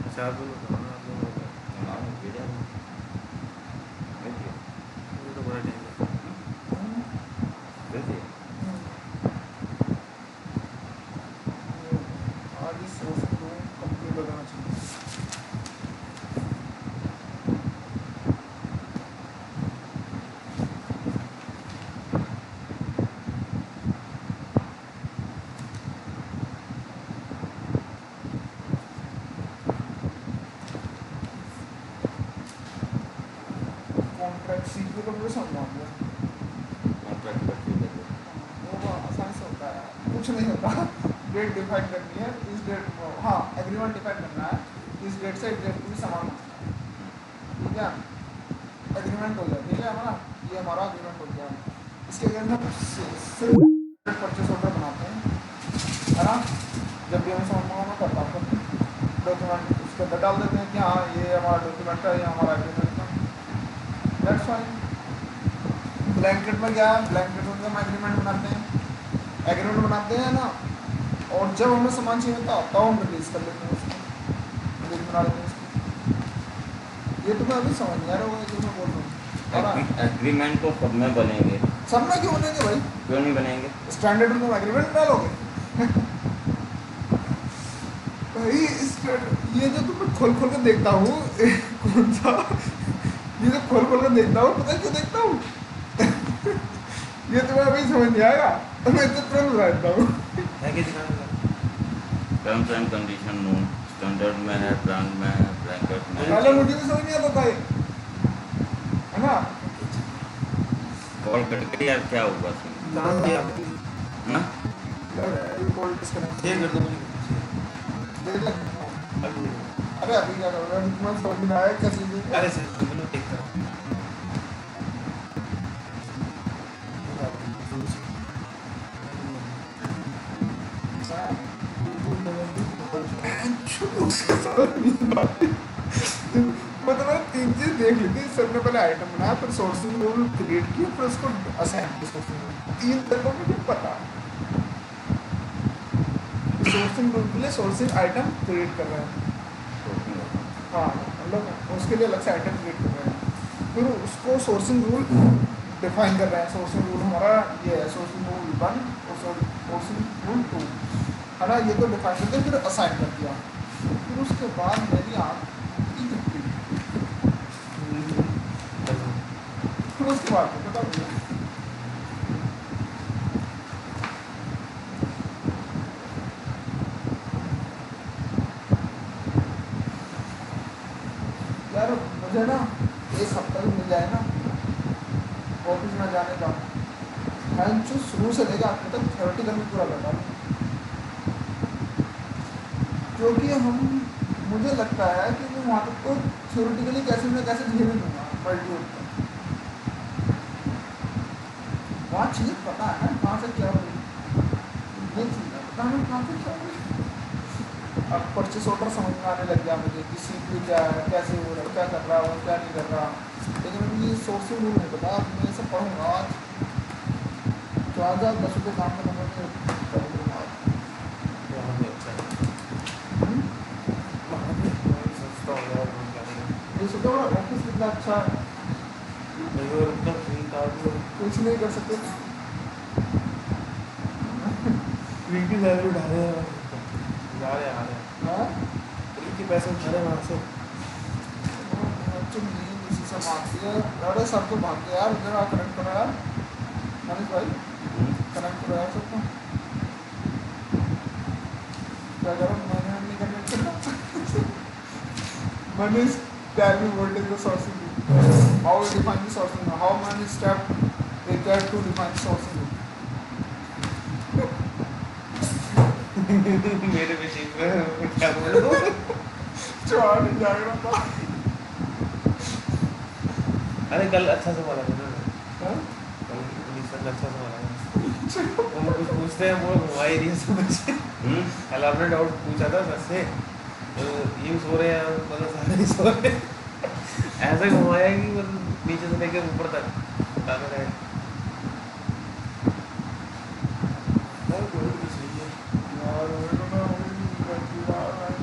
अच्छा आप लोग बताओ ना, आप लोग बताओ। मुझे तो बड़ा टाइम आज इस सोर्स को कंप्लीट हो जाना चाहिए। कॉन्ट्रैक्ट सीपीयू को मुझे समझाऊंगा, वो आसानी से होता है, कुछ नहीं होता। डेट डिफाइन करनी है, इस डेट को, हाँ एग्रीमेंट डिफाइन करना है, इस डेट से इस डेट को भी समान होना है, ठीक है, एग्रीमेंट हो गया, ठीक है हमारा, ये हमारा एग्रीमेंट हो गया। इसके अगेंस्ट हम सिर्फ परचेस ऑर्डर बनाते हैं, है ना, जब भी हमें सामान मंगाना पड़ता है डॉक्यूमेंट उसके अंदर डाल देते हैं कि हाँ ये हमारा डॉक्यूमेंट है, ये हमारा एग्रीमेंट है, दैट्स फाइन। ब्लैंकेट में क्या है, ब्लैंकेट में हम एग्रीमेंट बनाते हैं ना, और जब हमें सामान चाहिए होता है तब हम रिलीज कर लेते हैं उसको, रिलीज बना लेते हैं उसको। ये तुम्हें अभी समझ नहीं आ रहा होगा जो मैं बोल रहा हूँ। एग्रीमेंट तो सब में बनेंगे, सब में क्यों बनेंगे भाई, क्यों नहीं बनेंगे? स्टैंडर्ड में तुम एग्रीमेंट डालोगे। भाई ये जो तुम्हें खोल खोल कर देखता हूँ कौन सा, ये जो खोल खोल कर देखता हूँ, पता है क्यों देखता हूँ? ये तुम्हें अभी समझ नहीं आएगा, तो मैं तो तुरंत बता देता हूँ। है कि दिखाने का। Terms and condition known, standard में है, ब्रांड में है, ब्लैंकेट में पहले है। मुझे भी समझ नहीं आता था ये, है ना। कॉल कट गई यार, क्या हुआ इसमें? काम किया हाँ? कॉल डिस्कनेक्ट शेयर कर दो मुझे। देख ले। अभी अरे अभी क्या कर रहा है, तुम्हें समझ में आया क्या चीज़ है? अरे सर देखता हूँ। मतलब 3 चीज देख ली थी सर ने। पहले आइटम बनाया, फिर सोर्सिंग रूल क्रिएट किया, फिर उसको असाइन किया सोर्सिंग रूल। 3 तरीकों में भी पता सोर्सिंग रूल के लिए सोर्सिंग आइटम क्रिएट कर रहे हैं। हाँ मतलब उसके लिए अलग से आइटम क्रिएट कर रहे हैं, फिर उसको सोर्सिंग रूल डिफाइन कर रहे हैं। सोर्सिंग रूल हमारा ये है, सोर्सिंग रूल 1 और सोर्सिंग रूल 2 है ना, ये तो डिफाइन करके फिर असाइन कर दिया। फिर उसके बाद मेरी आँख की दिखती, फिर उसके बाद पता नहीं यार मुझे ना एक हफ्ता भी मिल जाए ना ऑफिस में जाने का, मैं जो शुरू से लेकर आखिर तक थ्योरेटिकल में पूरा करता हूँ। क्योंकि हम मुझे लगता है कि मैं वहाँ तक तो थ्योरेटिकली कैसे न कैसे झेल लूँगा मल्टीवर्ड पर। वहाँ चीज़ पता है ना कहाँ से क्या हो रही, ये चीज़ है पता नहीं कहाँ से क्या हो रही। अब परचेस ऑर्डर समझ में आने लग गया मुझे कि CPU क्या है, कैसे हो रहा है, क्या कर रहा है और क्या नहीं कर रहा। लेकिन अभी ये सोर्सिंग रूल नहीं पता, अब मैं इसे पढ़ूँगा आज। तो आज आप 10 रुपये काम करना पड़ेगा आज। वहाँ भी अच्छा है, वहाँ भी सस्ता हो गया और जाने का। ये सोचो ऑफिस कितना अच्छा है, और इतना फ्री कार्ड में कुछ नहीं कर सकते। फ्री की सैलरी उठा रहे हैं, जा रहे आ रहे हैं, हाँ फ्री के पैसे उठा रहे हैं वहाँ से। नींद उसी से मारती है। अरे सर तो भाग गया यार, इधर आ कनेक्ट करो यार मनीष भाई, कनेक्ट करो यार सबको। क्या करो मैंने नहीं कनेक्ट करना। Manish tell me what is the sourcing, how you define the sourcing, how many steps required to define sourcing? मेरे पे चीज में क्या बोलूँ, चढ़ा नहीं जाग रहा था। अरे कल अच्छा से बोला था ना, हाँ? कल निशन अच्छा से बोला था। वो कुछ पूछते हैं वो घुमा ही दिया सब बच्चे। कल आपने डाउट पूछा था सर से, तो ये सो रहे हैं मतलब सारे ही सो रहे हैं। ऐसा घुमाया कि मतलब नीचे से लेकर ऊपर तक बताना रहे। यार मेरे को ना नींद आती है यार।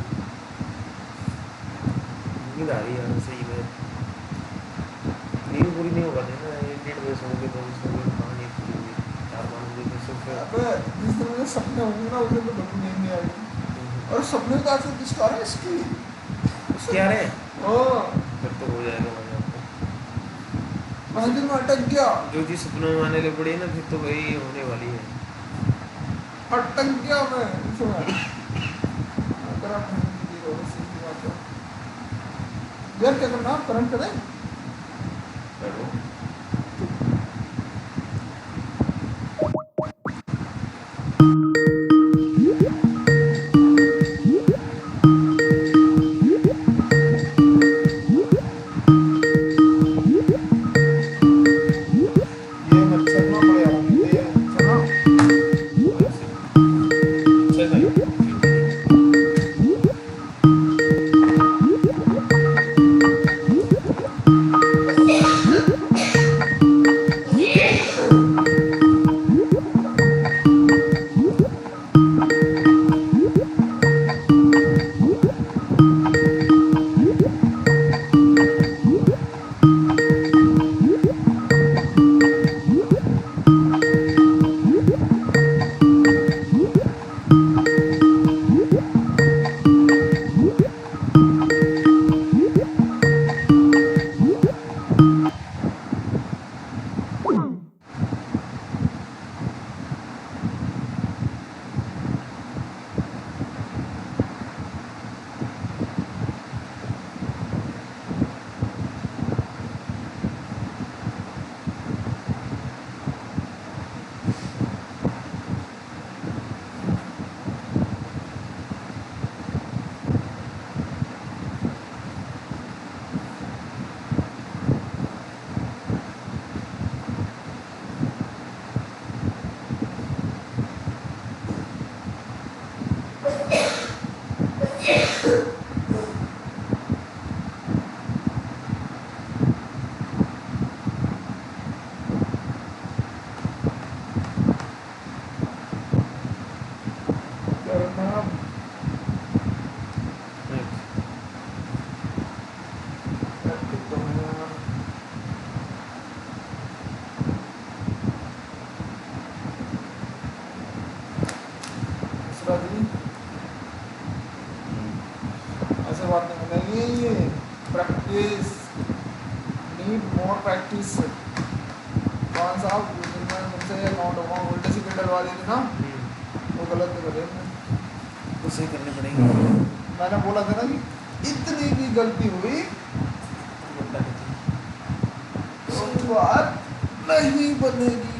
नींद आ रही है सही में, नींद पूरी नहीं हो पाती ना, 1-1.5 बजे सोओगे तो सोओगे कहाँ नींद पूरी होगी, 4-5 बजे फिर सो फिर। अबे जिस दिन मुझे सपने होंगे ना उस दिन तो बिल्कुल नींद नहीं आएगी। और सपने का आजकल किसका आ रहा है इसकी, क्या रहे हाँ फिर तो हो जाएगा मजा आपको। 5 दिन में अटक गया, जो चीज़ सपनों में आने लग पड़ी है ना फिर तो वही होने वाली है। अटक गया मैं इसमें। अगर आप हिंदी की हो सीधी बात है यार, क्या करना करंट करें। करो। ये मच्छर ना बड़े आराम देते हैं मच्छर ना। अच्छा भाई। करना प्रैक्टिस तो है यार। दूसरा जी ऐसे बात नहीं बनेगी ये। Practice, need more practice. कौन साहब उस दिन मैंने तुमसे अकाउंट उल्टे सीधे डलवा दी थी ना, वो गलत नहीं करे। तो सही करने पड़ेंगे। मैंने बोला था ना कि इतनी भी गलती हुई तो बात नहीं बनेगी।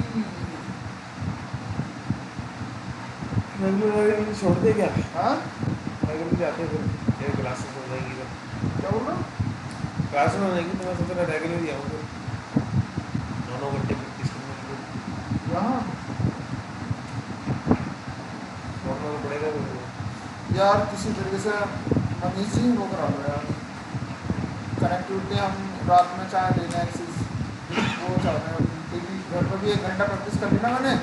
रेगुलर छोड़ दे क्या? हाँ रेगुलर जाते फिर एक क्लासेस हो जाएगी तो क्या बोल रहा हूँ? क्लास में हो जाएगी तो मैं सोच रहा रेगुलर ही आऊँगा 9 घंटे प्रैक्टिस करने के लिए यहाँ छोड़ना तो पड़ेगा तो यार किसी तरीके से मनीष जी वो करा लो यार, कनेक्टिविटी हम रात में चाहे लेना है किसी वो चाहते हैं, क्योंकि घर पर भी 1 घंटा प्रैक्टिस कर ली ना मैंने।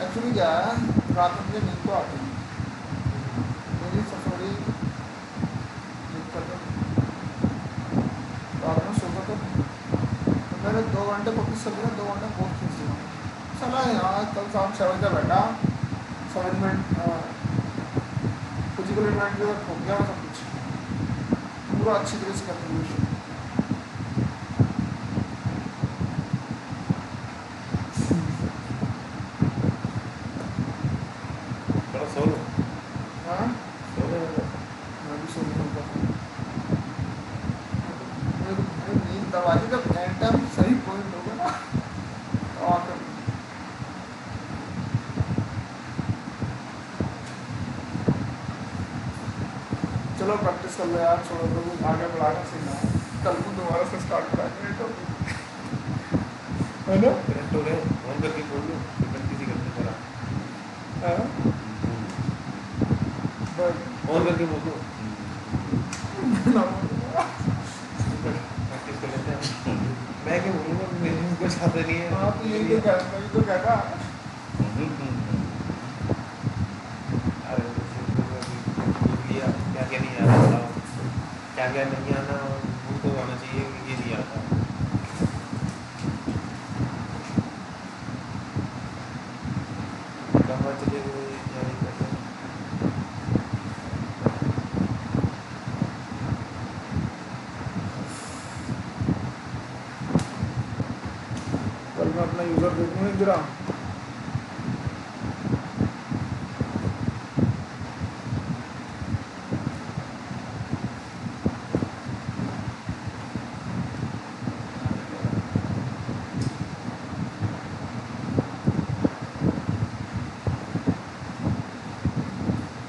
एक्चुअली क्या है, रात में मुझे नींद तो आती है, मेरी सबसे बड़ी दिक्कत है रात में सोता तो मैंने 2 घंटे प्रैक्टिस कर लिया, 2 घंटे बहुत खींच लिया। चला यहाँ कल शाम 6 बजे बैठा, 7 मिनट फिजिकल इवेंट जो हो गया सब कुछ पूरा अच्छी तरह से करते हुए। थोड़ा सोलो हाँ सोलो मैं भी सोने लगा। मेरी नींद तब आई जब एंड टाइम सही पॉइंट होगा ना तो आकर चलो प्रैक्टिस कर लो यार, छोड़ो तो आगे बढ़ाना सीखना है। कल को दोबारा से स्टार्ट कराएंगे तो है ना। कनेक्ट हो गए ऑन करके बोल लो फिर किसी करते करा हाँ बस ऑन करके बोल दो ना प्रैक्टिस कर लेते हैं मैं क्या बोलूँगा मेरे कुछ आता नहीं है हाँ तो यही तो कहना अरे लिया क्या क्या नहीं आता बताओ क्या क्या नहीं आना वो तो आना चाहिए ये नहीं आता कहाँ चले गए क्या नहीं करते कल मैं अपना यूज़र देखूँगा एक जरा।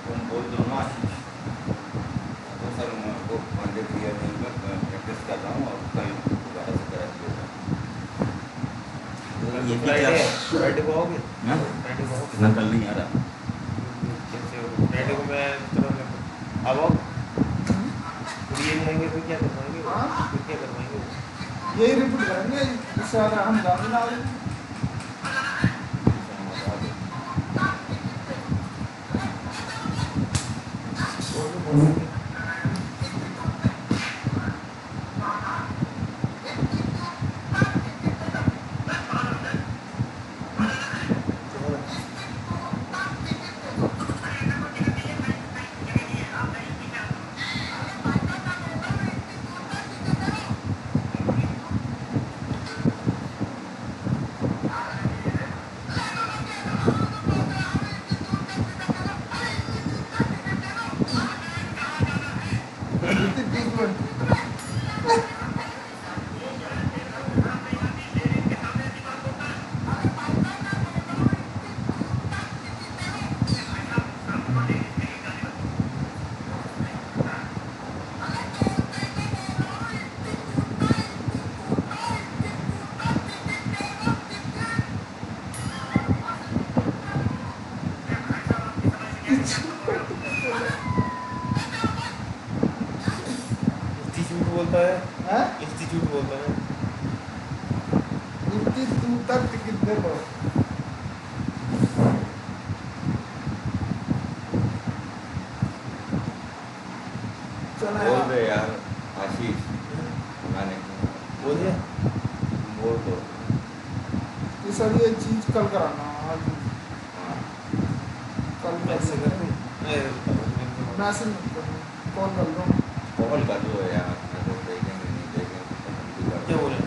तुम बोल दो ना आशीष, तो सर मैं वो मंडे क्लियर नहीं, मैं प्रैक्टिस कर रहा हूँ और कल दोबारा से करा दिया। ये भी फ्राइडे क्या फ्राइडे को आओगे हाँ? फ्राइडे को आओगे मैं कल नहीं आ रहा। कैसे हो फ्राइडे को मैं चलो अब आओ फिर ये नहीं आएंगे फिर क्या करवाएंगे हाँ? फिर क्या करवाएंगे यही रिपीट करेंगे, इससे ज़्यादा हम जाने ना आगे। बोलता है, हैं इंस्टीट्यूट बोलता है। इनकी तू तक टिकट दे दो। चलो बोल यार, दे यार आशीष, मैंने बोलिए। बोल दो। ये सर ये चीज कल कराना आज, हाँ, कल मैसेज कर दूँ? मैं मैसेज कॉल कर लो। कॉल कर दो यार, मैं तो देखेंगे नहीं देखेंगे तो हम भी कर क्या देंगे। बोले?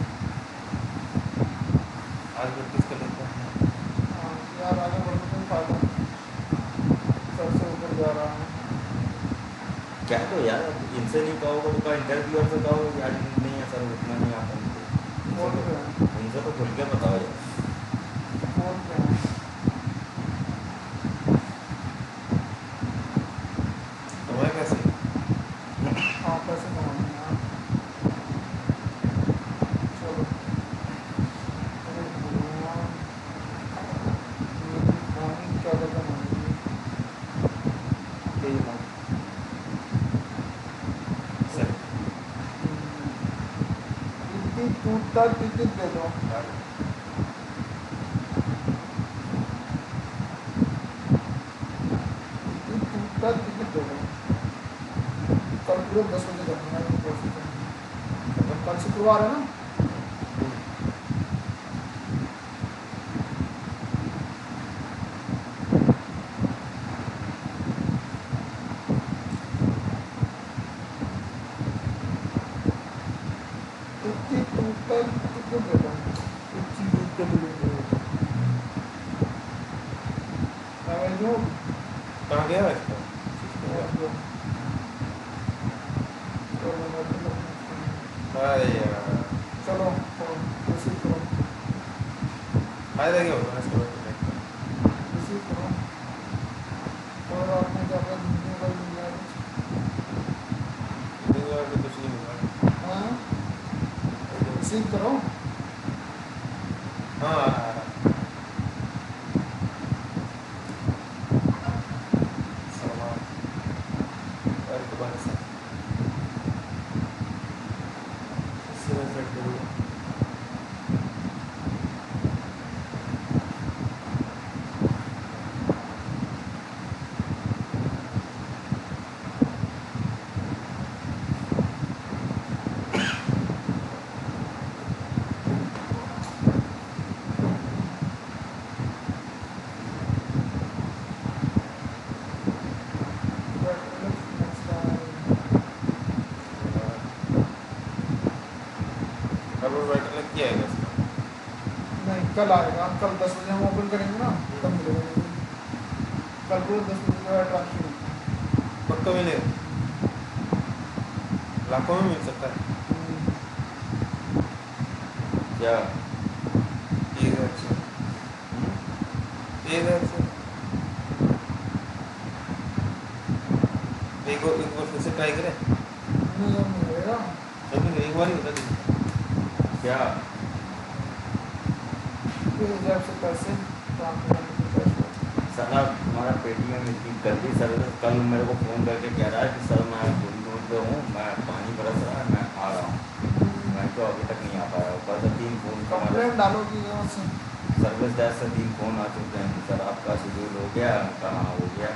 आज प्रैक्टिस कर लेता हूँ। हाँ, यार आगे बढ़ने में फायदा, सर से ऊपर जा रहा है। क्या तो यार, इनसे नहीं कहोगे तो इंटरव्यूअर से कहो यार नहीं है सर, उतना नहीं आता बोल मुझे। रहे हैं, उनसे तो खुल के बताओ यार। बोल रहे हैं। तुम्हारे कैसे? हाँ, पैसे कमाने हैं यार। चलो, अरे भगवान, मेरी कहानी क्या खत्म हो गई। यही बात। सर इतनी टूटता टिकट दे दो। इतनी टूटता टिकट दे दो। कल पूरे 10 बजे करना है प्रोसेस। कल शुक्रवार है ना। इतनी टूटता टिकट दे दो। इतनी टूटता टिकट दे दो। मैं जो कहाँ गया है इसका? अरे यार, चलो फोन रिसीव करो, फायदा क्या होगा इसका? रिसीव करो। और आपने क्या अपना जिंदगी भर मिल जाए कुछ नहीं होगा। हाँ, रिसीव करो। हाँ, सलमान और दोबारा से इससे मैं सेट करूँगा। अब वो बैठने लग किया है इसका। नहीं, कल आएगा। कल 10 बजे हम ओपन करेंगे ना, तब मिलेगा। कल पूरे 10 बजे जो है ट्रांसफर। पक्का मिलेगा, लाखों में मिल सकता है। क्या 30,000 से 30,000 से एक बार फिर से ट्राई करें। नहीं, अब नहीं मिलेगा। लेकिन एक बार ही होता है। क्या 20,000 से पैसे ट्रांसफर करने के पैसे। साला तुम्हारा पेटीएम इतनी गंदी सर्विस, कल मेरे को फ़ोन करके कह रहा है कि सर मैं थोड़ी दूर पे हूँ, मैं पानी बरस रहा है, मैं आ रहा हूँ। मैं तो अभी तक नहीं आ पाया। ऊपर से 3 फ़ोन का हमारे कंप्लेंट डालोगी उससे। सर्विस डेस्क से 3 फ़ोन आ चुके हैं कि सर आपका शेड्यूल हो गया, कहाँ हो गया।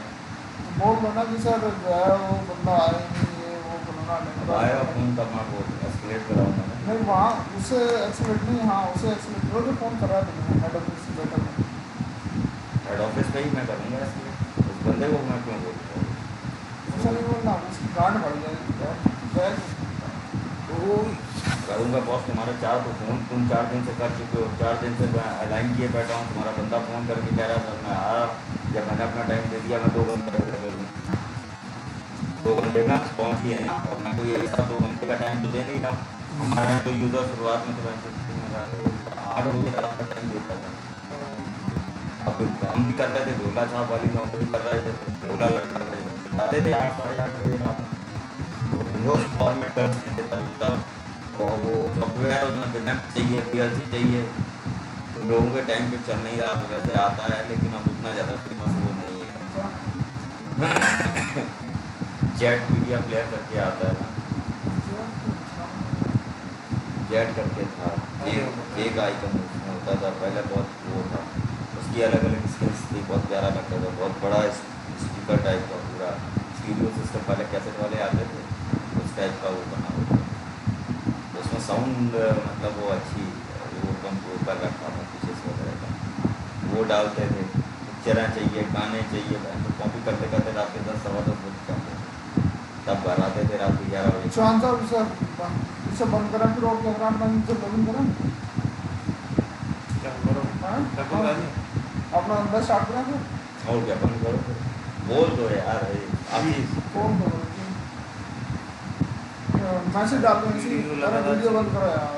बोल दो ना कि सर जो है वो बंदा आए नहीं, ये वो बनाना अब आएगा फ़ोन तब मैं वो एस्केलेट कराऊंगा ना। नहीं, वहाँ उसे एक्सीलेट नहीं, हाँ उसे एक्सीलेट करो जो फ़ोन कर रहा है तुम्हें हेड ऑफिस से बैठा में। हेड ऑफिस पे ही मैं करूँगा एस्केलेट। उस बंदे को मैं क्यों बोलूँ? ऐसा नहीं बोलना, उसकी गांड बढ़ जाएगी यार। तो करूँगा बॉस। तुम्हारे 4 तो फ़ोन तुम 4 दिन से कर चुके हो। 4 दिन से मैं अलाइन किए बैठा हूँ। तुम्हारा बंदा फ़ोन करके कह रहा था मैं आ रहा हूँ। जब मैंने अपना टाइम दे दिया, मैं 2 घंटे कर लूँ। 2 घंटे में पहुँच गए हैं। और मैं कोई ऐसा 2 घंटे का टाइम तो दे नहीं रहा। हमारा तो यूज़र शुरुआत में तो वैसे 8 बजे तक का टाइम देता था। अब हम भी कर रहे थे, झोला छाप वाली नौकरी कर रहे थे, झोला लग रहे थे, आते थे 8 साढ़े 8 बजे रात में। वो फॉर्मेट कर देता था। और वो सॉफ्टवेयर उसमें बिना चाहिए, पीएलसी चाहिए। लोगों के टाइम पे चल नहीं रहा, तो वैसे आता है, लेकिन अब उतना ज़्यादा फेमस वो नहीं है। चैट मीडिया प्लेयर करके आता है ना। जेट करके था, एक आइकन उसमें होता था पहले, बहुत वो था, उसकी अलग अलग स्किल्स थी, बहुत प्यारा लगता था, बहुत बड़ा स्पीकर टाइप का पूरा स्टीरियो सिस्टम, पहले कैसेट वाले आते थे उस टाइप का वो बना हुआ था। तो उसमें साउंड मतलब वो अच्छी वो कंप्यूटर कर रखा था पीछे से वगैरह का, वो डालते थे। पिक्चरें चाहिए, गाने चाहिए, तो कॉपी करते करते रात के 10 सवा 10 बजे जाते थे, तब घर आते थे रात के 11 बजे। शांत साहब सर इसे बंद करें फिर और कैमरा अपना नीचे बंद करें। क्या करो? हाँ? क्या बोल रहा है? अपना अंदर स्टार्ट करें फिर और क्या बंद करो फिर, बोल दो यार आशीष। फोन करो मैसेज डाल दो इसी, अरे वीडियो बंद करो यार।